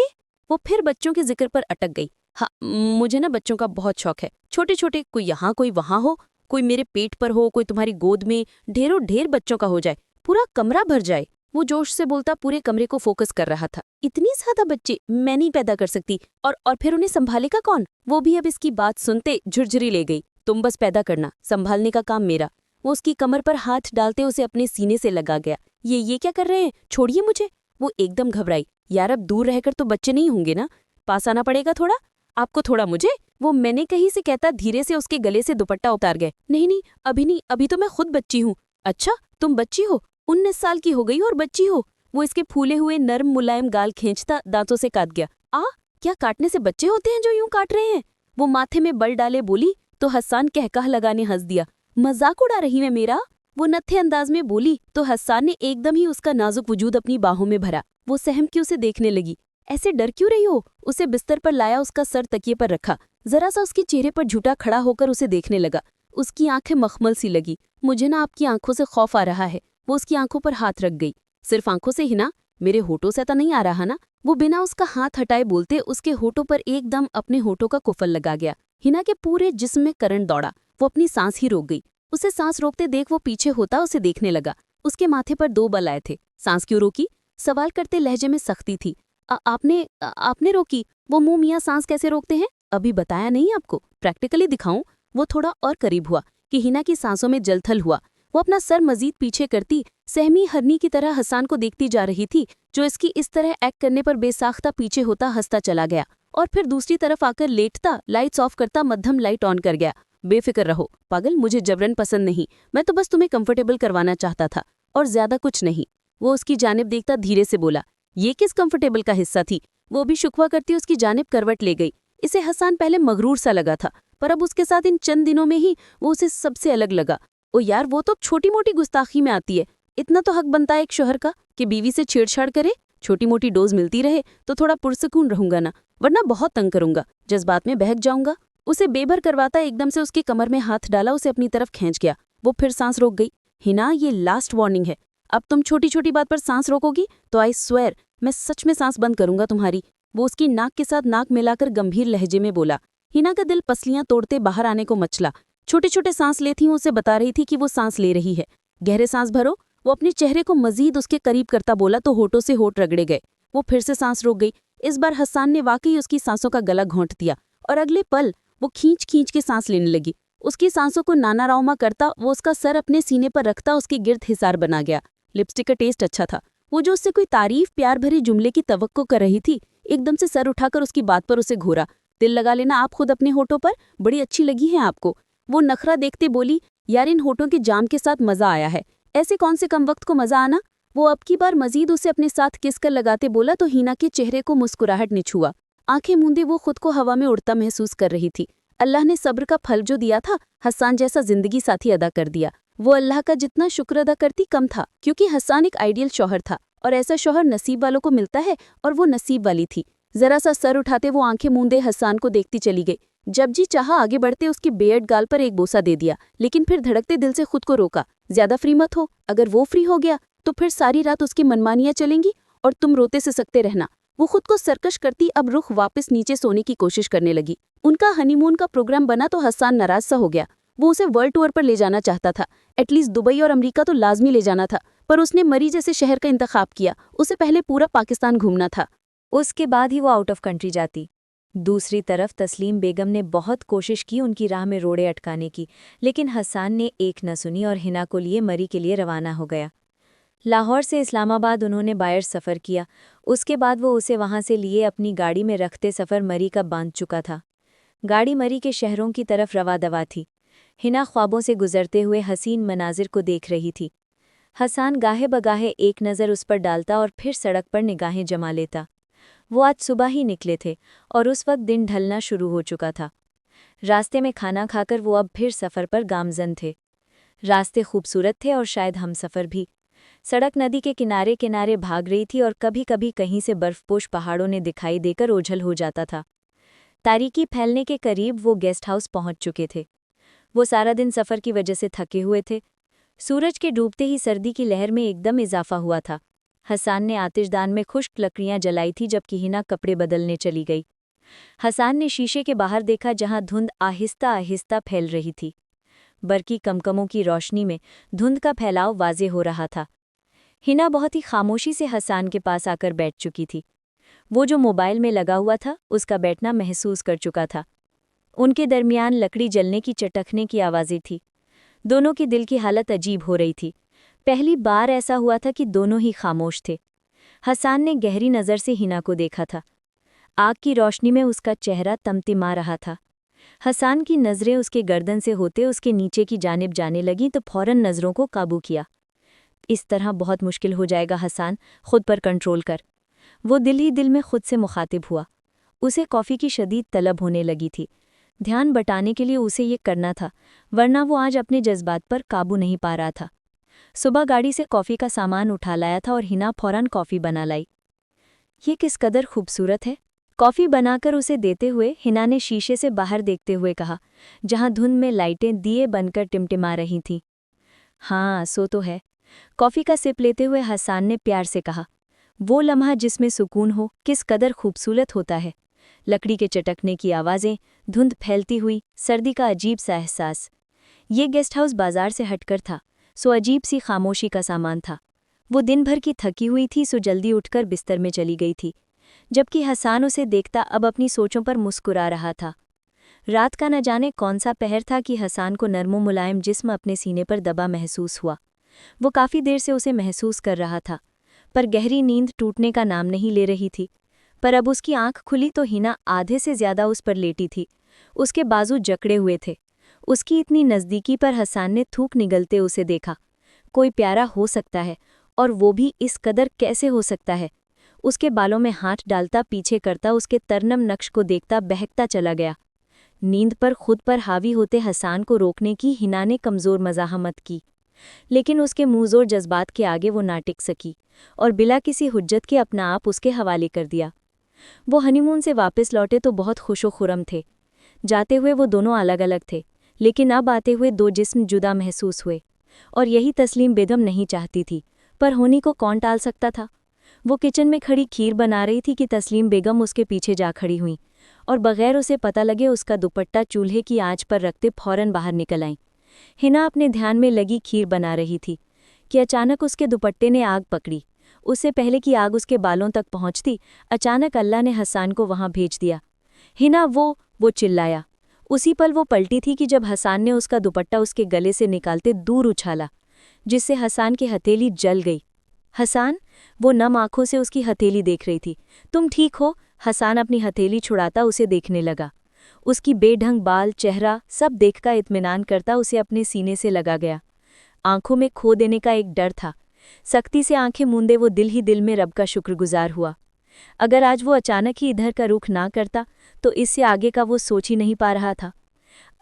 वो फिर बच्चों के जिक्र पर अटक गई। हाँ, मुझे ना बच्चों का बहुत शौक है। छोटे छोटे, कोई यहाँ कोई वहाँ हो, कोई मेरे पेट पर हो, कोई तुम्हारी गोद में, ढेरों ढेर बच्चों का हो जाए, पूरा कमरा भर जाए। वो जोश से बोलता पूरे कमरे को फोकस कर रहा था। इतनी ज्यादा बच्चे मैं नहीं पैदा कर सकती, और फिर उन्हें संभालेगा कौन? वो भी अब इसकी बात सुनते झुरझुरी ले गई। तुम बस पैदा करना, संभालने का काम मेरा। वो उसकी कमर पर हाथ डालते उसे अपने सीने से लगा गया। ये क्या कर रहे हैं? छोड़िए मुझे। वो एकदम घबराई। यार, अब दूर रहकर तो बच्चे नहीं होंगे ना? पास आना पड़ेगा थोड़ा। आपको थोड़ा मुझे? वो मैंने कहीं से कहता धीरे से उसके गले से दुपट्टा उतार गए। नहीं, अभी नहीं, अभी तो मैं खुद बच्ची हूँ। अच्छा, तुम बच्ची हो? 19 साल की हो गई और बच्ची हो? वो इसके फूले हुए नर्म मुलायम गाल खींचता दांतों से काट गया। क्या काटने से बच्चे होते हैं जो यूं काट रहे हैं? वो माथे में बल डाले बोली तो हसन कहकह लगाने हंस दिया। मजाक उड़ा रही है मेरा? वो नत्थे अंदाज में बोली तो हसन ने एकदम ही उसका नाजुक वजूद अपनी बाहों में भरा। वो सहम के उसे देखने लगी। ऐसे डर क्यों रही हो? उसे बिस्तर पर लाया, उसका सर तकिए पर रखा, जरा सा उसके चेहरे पर झूठा खड़ा होकर उसे देखने लगा। उसकी आंखें मखमल सी लगी। मुझे ना आपकी आंखों से खौफ आ रहा है। वो उसकी आंखों पर हाथ रख गई। सिर्फ आंखों से ही ना, मेरे होठों से तो नहीं आ रहा ना? वो बिना उसका हाथ हटाए बोलते उसके होठों पर एकदम अपने होठों का कुफल लगा गया। हिना के पूरे जिस्म में करंट दौड़ा। वो अपनी सांस ही रोक गई। उसे सांस रोकते देख वो पीछे होता उसे देखने लगा। उसके माथे पर 2 बल आए थे। सांस क्यों रोकी? सवाल करते लहजे में सख्ती थी। आपने रोकी? वो मुंह मियाँ सांस कैसे रोकते हैं? अभी बताया नहीं आपको? प्रैक्टिकली दिखाऊं? वो थोड़ा और करीब हुआ कि हिना की सांसों में जलथल हुआ। वो अपना सर मजीद पीछे करती सहमी हरनी की तरह हसन को देखती जा रही थी, जो इसकी इस तरह एक्ट करने पर बेसाख्ता पीछे होता हंसता चला गया और फिर दूसरी तरफ आकर लेटता, लाइट्स ऑफ करता मध्यम लाइट ऑन कर गया। बेफिक्र रहो पागल, मुझे जबरन पसंद नहीं, मैं तो बस तुम्हें कंफर्टेबल करवाना चाहता था और ज्यादा कुछ नहीं। वो उसकी जानिब देखता धीरे से बोला। ये किस कंफर्टेबल का हिस्सा थी? वो भी शुकवा करती उसकी जानिब करवट ले गई। इसे हसन पहले मगरूर सा लगा था, पर अब उसके साथ इन चंद दिनों में ही वो उसे सबसे अलग लगा। ओ यार, वो तो छोटी मोटी गुस्ताखी में आती है। इतना तो हक बनता है एक शोहर का कि बीवी से छेड़छाड़ करे। छोटी मोटी डोज मिलती रहे तो थोड़ा पुरसकून रहूंगा ना, वरना बहुत तंग करूंगा, जज्बात में बहक जाऊंगा। उसे बेभर करवाता एकदम से उसकी कमर में हाथ डाला, उसे अपनी तरफ खींच गया। वो फिर सांस रोक गई। हिना, ये लास्ट वार्निंग है। अब तुम छोटी छोटी बात पर सांस रोकोगी तो आई स्वेयर मैं सच में सांस बंद करूंगा तुम्हारी। वो उसकी नाक के साथ नाक मिलाकर गंभीर लहजे में बोला। हिना का दिल पसलियां तोड़ते बाहर आने को मचला। छोटे छोटे सांस लेती हूँ उसे बता रही थी कि वो सांस ले रही है। गहरे सांस भरो। वो अपने चेहरे को मजीद उसके करीब करता बोला तो होठों से होठ रगड़े गए। वो फिर से सांस रोक गई। इस बार हसन ने वाकई उसकी सांसों का गला घोंट दिया और अगले पल वो खींच खींच के सांस लेने लगी। उसकी सांसों को नाना रावमा करता वो उसका सर अपने सीने पर रखता उसकी गिर्द हिसार बना गया। लिपस्टिक का टेस्ट अच्छा था। वो जो उससे कोई तारीफ प्यार भरे जुमले की तवक्को कर रही थी, एकदम से सर उठाकर उसकी बात पर उसे घूरा। दिल लगा लेना आप खुद अपने होठों पर, बड़ी अच्छी लगी हैं आपको। वो नखरा देखते बोली, यार इन होठों के जाम के साथ मजा आया है, ऐसे कौन से कम वक्त को मजा आना। वो अब की बार मजीद उसे अपने साथ किस कर लगाते बोला तो हिना के चेहरे को मुस्कुराहट ने छुआ। आंखें मूंदे वो खुद को हवा में उड़ता महसूस कर रही थी। अल्लाह ने सब्र का फल जो दिया था, हसन जैसा जिंदगी साथी अदा कर दिया। वो अल्लाह का जितना शुक्र अदा करती कम था, क्योंकि हसन एक आइडियल शौहर था और ऐसा शौहर नसीब वालों को मिलता है और वो नसीब वाली थी। जरा सा सर उठाते वो आंखें मूंदे हसन को देखती चली गई। जब जी चाहा आगे बढ़ते उसकी बेयर्ड गाल पर एक बोसा दे दिया, लेकिन फिर धड़कते दिल से खुद को रोका। ज्यादा फ्री मत हो, अगर वो फ्री हो गया तो फिर सारी रात उसकी मनमानियां चलेंगी और तुम रोते से सकते रहना। वो खुद को सरकश करती अब रुख वापस नीचे सोने की कोशिश करने लगी। उनका हनीमून का प्रोग्राम बना तो हसन नाराज सा हो गया। वो उसे वर्ल्ड टूर पर ले जाना चाहता था, एटलीस्ट दुबई और अमेरिका तो लाजमी ले जाना था, पर उसने मरी जैसे शहर का इंतखाब किया। उसे पहले पूरा पाकिस्तान घूमना था, उसके बाद ही वो आउट ऑफ कंट्री जाती। दूसरी तरफ तस्लीम बेगम ने बहुत कोशिश की उनकी राह में रोड़े अटकाने की, लेकिन हसन ने एक न सुनी और हिना को लिए मरी के लिए रवाना हो गया। लाहौर से इस्लामाबाद उन्होंने बायर सफ़र किया। उसके बाद वो उसे वहाँ से लिए अपनी गाड़ी में रखते सफ़र मरी का बांध चुका था। गाड़ी मरी के शहरों की तरफ रवा दवा थी। हिना ख्वाबों से गुजरते हुए हसीन मनाजिर को देख रही थी। हसन गाहे बगाहे एक नज़र उस पर डालता और फिर सड़क पर निगाहें जमा लेता। वो आज सुबह ही निकले थे और उस वक्त दिन ढलना शुरू हो चुका था। रास्ते में खाना खाकर वो अब फिर सफ़र पर गामजन थे। रास्ते खूबसूरत थे और शायद हमसफ़र भी। सड़क नदी के किनारे किनारे भाग रही थी और कभी कभी कहीं से बर्फपोश पहाड़ों ने दिखाई देकर ओझल हो जाता था। तारीकी फैलने के करीब वो गेस्ट हाउस पहुंच चुके थे। वो सारा दिन सफ़र की वजह से थके हुए थे। सूरज के डूबते ही सर्दी की लहर में एकदम इजाफा हुआ था। हसन ने आतिशदान में खुश्क लकड़ियां जलाई थी जबकि हिना कपड़े बदलने चली गई। हसन ने शीशे के बाहर देखा जहां धुंध आहिस्ता आहिस्ता फैल रही थी। बरकी कमकमों की रोशनी में धुंध का फैलाव वाजे हो रहा था। हिना बहुत ही खामोशी से हसन के पास आकर बैठ चुकी थी। वो जो मोबाइल में लगा हुआ था उसका बैठना महसूस कर चुका था। उनके दरमियान लकड़ी जलने की चटकने की आवाज़ें थी। दोनों की दिल की हालत अजीब हो रही थी। पहली बार ऐसा हुआ था कि दोनों ही खामोश थे। हसन ने गहरी नज़र से हिना को देखा था। आग की रोशनी में उसका चेहरा तमतिमा रहा था। हसन की नज़रें उसके गर्दन से होते उसके नीचे की जानिब जाने लगीं तो फौरन नज़रों को काबू किया। इस तरह बहुत मुश्किल हो जाएगा हसन, खुद पर कंट्रोल कर। वो दिल ही दिल में खुद से मुखातिब हुआ। उसे कॉफ़ी की शदीद तलब होने लगी थी। ध्यान बटाने के लिए उसे ये करना था, वरना वो आज अपने जज्बात पर काबू नहीं पा रहा था। सुबह गाड़ी से कॉफ़ी का सामान उठा लाया था और हिना फौरन कॉफ़ी बना लाई। ये किस कदर खूबसूरत है। कॉफ़ी बनाकर उसे देते हुए हिना ने शीशे से बाहर देखते हुए कहा, जहां धुंध में लाइटें दिए बनकर टिमटिमा रही थीं। हाँ, सो तो है। कॉफ़ी का सिप लेते हुए हसन ने प्यार से कहा, वो लम्हा जिसमें सुकून हो किस कदर खूबसूरत होता है। लकड़ी के चटकने की आवाज़ें, धुंध फैलती हुई, सर्दी का अजीब सा एहसास। ये गेस्ट हाउस बाजार से हटकर था, सो अजीब सी खामोशी का सामान था। वो दिन भर की थकी हुई थी, सो जल्दी उठकर बिस्तर में चली गई थी, जबकि हसन उसे देखता अब अपनी सोचों पर मुस्कुरा रहा था। रात का न जाने कौन सा पहर था कि हसन को नर्मो मुलायम जिस्म अपने सीने पर दबा महसूस हुआ। वो काफ़ी देर से उसे महसूस कर रहा था, पर गहरी नींद टूटने का नाम नहीं ले रही थी। पर अब उसकी आंख खुली तो हिना आधे से ज्यादा उस पर लेटी थी। उसके बाजू जकड़े हुए थे। उसकी इतनी नज़दीकी पर हसन ने थूक निगलते उसे देखा। कोई प्यारा हो सकता है, और वो भी इस कदर कैसे हो सकता है। उसके बालों में हाथ डालता, पीछे करता, उसके तरनम नक्श को देखता बहकता चला गया। नींद पर खुद पर हावी होते हसन को रोकने की हिना ने कमज़ोर मज़ाहमत की, लेकिन उसके मुंहजोर जज्बात के आगे वो ना टिक सकी और बिला किसी हुज्जत के अपना आप उसके हवाले कर दिया। वो हनीमून से वापस लौटे तो बहुत खुशो खुरम थे। जाते हुए वो दोनों अलग अलग थे, लेकिन अब आते हुए दो जिस्म जुदा महसूस हुए। और यही तस्लीम बेगम नहीं चाहती थी, पर होनी को कौन टाल सकता था। वो किचन में खड़ी खीर बना रही थी कि तस्लीम बेगम उसके पीछे जा खड़ी हुई और बगैर उसे पता लगे उसका दुपट्टा चूल्हे की आंच पर रखते फौरन बाहर निकल आईं। हिना अपने ध्यान में लगी खीर बना रही थी कि अचानक उसके दुपट्टे ने आग पकड़ी। उससे पहले कि आग उसके बालों तक पहुंचती, अचानक अल्लाह ने हसन को वहां भेज दिया। हिना वो चिल्लाया। उसी पल वो पलटी थी कि जब हसन ने उसका दुपट्टा उसके गले से निकालते दूर उछाला, जिससे हसन की हथेली जल गई। हसन, वो नम आंखों से उसकी हथेली देख रही थी। तुम ठीक हो? हसन अपनी हथेली छुड़ाता उसे देखने लगा। उसकी बेढंग बाल, चेहरा सब देखकर इत्मीनान करता उसे अपने सीने से लगा गया। आंखों में खो देने का एक डर था। सख्ती से आंखें मूंदे वो दिल ही दिल में रब का शुक्रगुजार हुआ। अगर आज वो अचानक ही इधर का रुख ना करता तो इससे आगे का वो सोच ही नहीं पा रहा था।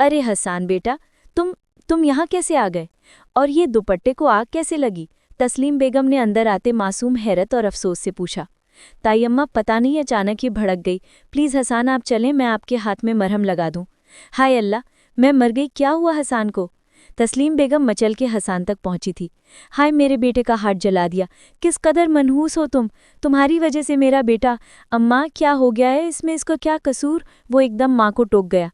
अरे हसन बेटा, तुम यहाँ कैसे आ गए? और ये दुपट्टे को आग कैसे लगी? तस्लीम बेगम ने अंदर आते मासूम हैरत और अफसोस से पूछा। ताई अम्मा, पता नहीं अचानक ही भड़क गई। प्लीज़ हसन आप चलें, मैं आपके हाथ में मरहम लगा दूं। हाय अल्लाह, मैं मर गई। क्या हुआ हसन को? तस्लीम बेगम मचल के हसन तक पहुंची थी। हाय, मेरे बेटे का हार्ट जला दिया। किस कदर मनहूस हो तुम। तुम्हारी वजह से मेरा बेटा। अम्मा, क्या हो गया है इसमें? इसका क्या कसूर? वो एकदम माँ को टोक गया।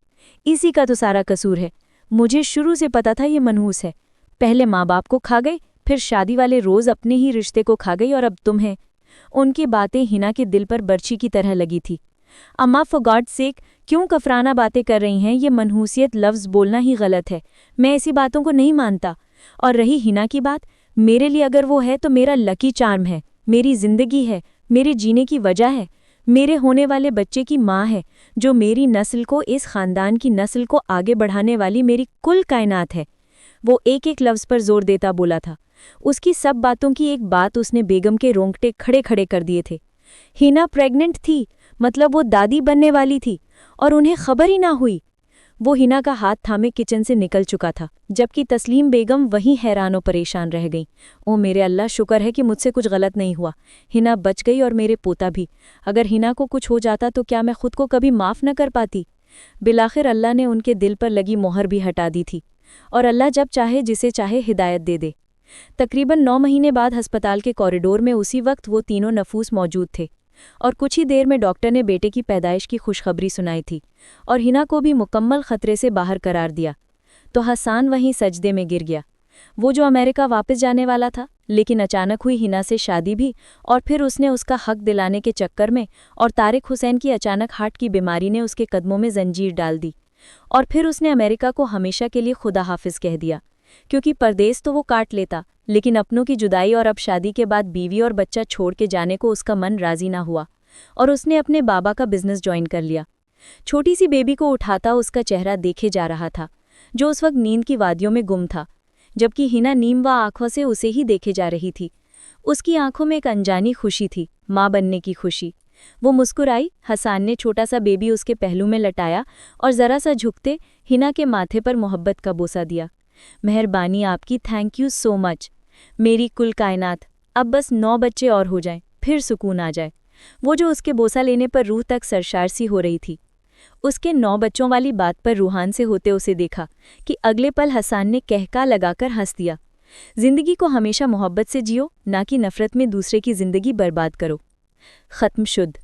इसी का तो सारा कसूर है। मुझे शुरू से पता था ये मनहूस है। पहले माँ बाप को खा गई, फिर शादी वाले रोज़ अपने ही रिश्ते को खा गई, और अब तुम्हें। उनकी बातें हिना के दिल पर बर्छी की तरह लगी थी। अम्मा, फॉर गॉड सेक, क्यों कफराना बातें कर रही हैं? ये मनहूसियत लफ्ज़ बोलना ही गलत है। मैं ऐसी बातों को नहीं मानता। और रही हिना की बात, मेरे लिए अगर वो है तो मेरा लकी चार्म है, मेरी जिंदगी है, मेरे जीने की वजह है, मेरे होने वाले बच्चे की माँ है, जो मेरी नस्ल को, इस ख़ानदान की नस्ल को आगे बढ़ाने वाली मेरी कुल कायनात है। वो एक एक लफ्ज़ पर जोर देता बोला था। उसकी सब बातों की एक बात उसने बेगम के रोंगटे खड़े खड़े कर दिए थे। हिना प्रेग्नेंट थी, मतलब वो दादी बनने वाली थी, और उन्हें खबर ही ना हुई। वो हिना का हाथ थामे किचन से निकल चुका था, जबकि तस्लीम बेगम वहीं हैरान और परेशान रह गई। ओ मेरे अल्लाह, शुक्र है कि मुझसे कुछ गलत नहीं हुआ। हिना बच गई और मेरे पोता भी। अगर हिना को कुछ हो जाता तो क्या मैं खुद को कभी माफ़ न कर पाती? बिलाखिर अल्लाह ने उनके दिल पर लगी मोहर भी हटा दी थी, और अल्लाह जब चाहे जिसे चाहे हिदायत दे दे। तकरीबन 9 महीने बाद अस्पताल के कॉरिडोर में उसी वक्त वो तीनों नफूस मौजूद थे, और कुछ ही देर में डॉक्टर ने बेटे की पैदाइश की खुशखबरी सुनाई थी और हिना को भी मुकम्मल खतरे से बाहर करार दिया। तो हसन वहीं सजदे में गिर गया। वो जो अमेरिका वापस जाने वाला था, लेकिन अचानक हुई हिना से शादी भी, और फिर उसने उसका हक दिलाने के चक्कर में, और तारिक हुसैन की अचानक हार्ट की बीमारी ने उसके कदमों में जंजीर डाल दी, और फिर उसने अमेरिका को हमेशा के लिए खुदा हाफिज कह दिया। क्योंकि परदेस तो वो काट लेता, लेकिन अपनों की जुदाई और अब शादी के बाद बीवी और बच्चा छोड़ के जाने को उसका मन राजी ना हुआ, और उसने अपने बाबा का बिजनेस ज्वाइन कर लिया। छोटी सी बेबी को उठाता उसका चेहरा देखे जा रहा था, जो उस वक्त नींद की वादियों में गुम था, जबकि हिना नीम व आंखों से उसे ही देखे जा रही थी। उसकी आंखों में एक अनजानी खुशी थी, माँ बनने की खुशी। वो मुस्कुराई। हसन ने छोटा सा बेबी उसके पहलू में लटाया और जरा सा झुकते हिना के माथे पर मोहब्बत का बोसा दिया। मेहरबानी आपकी, थैंक यू सो मच। मेरी कुल कायनात। अब बस 9 बच्चे और हो जाएं, फिर सुकून आ जाए। वो जो उसके बोसा लेने पर रूह तक सरशार सी हो रही थी। उसके 9 बच्चों वाली बात पर रूहान से होते उसे देखा कि अगले पल हसन ने कहका लगाकर हंस दिया। जिंदगी को हमेशा मोहब्बत से जियो, ना कि नफरत में दूसरे की जिंदगी बर्बाद करो। खत्म शुद्ध।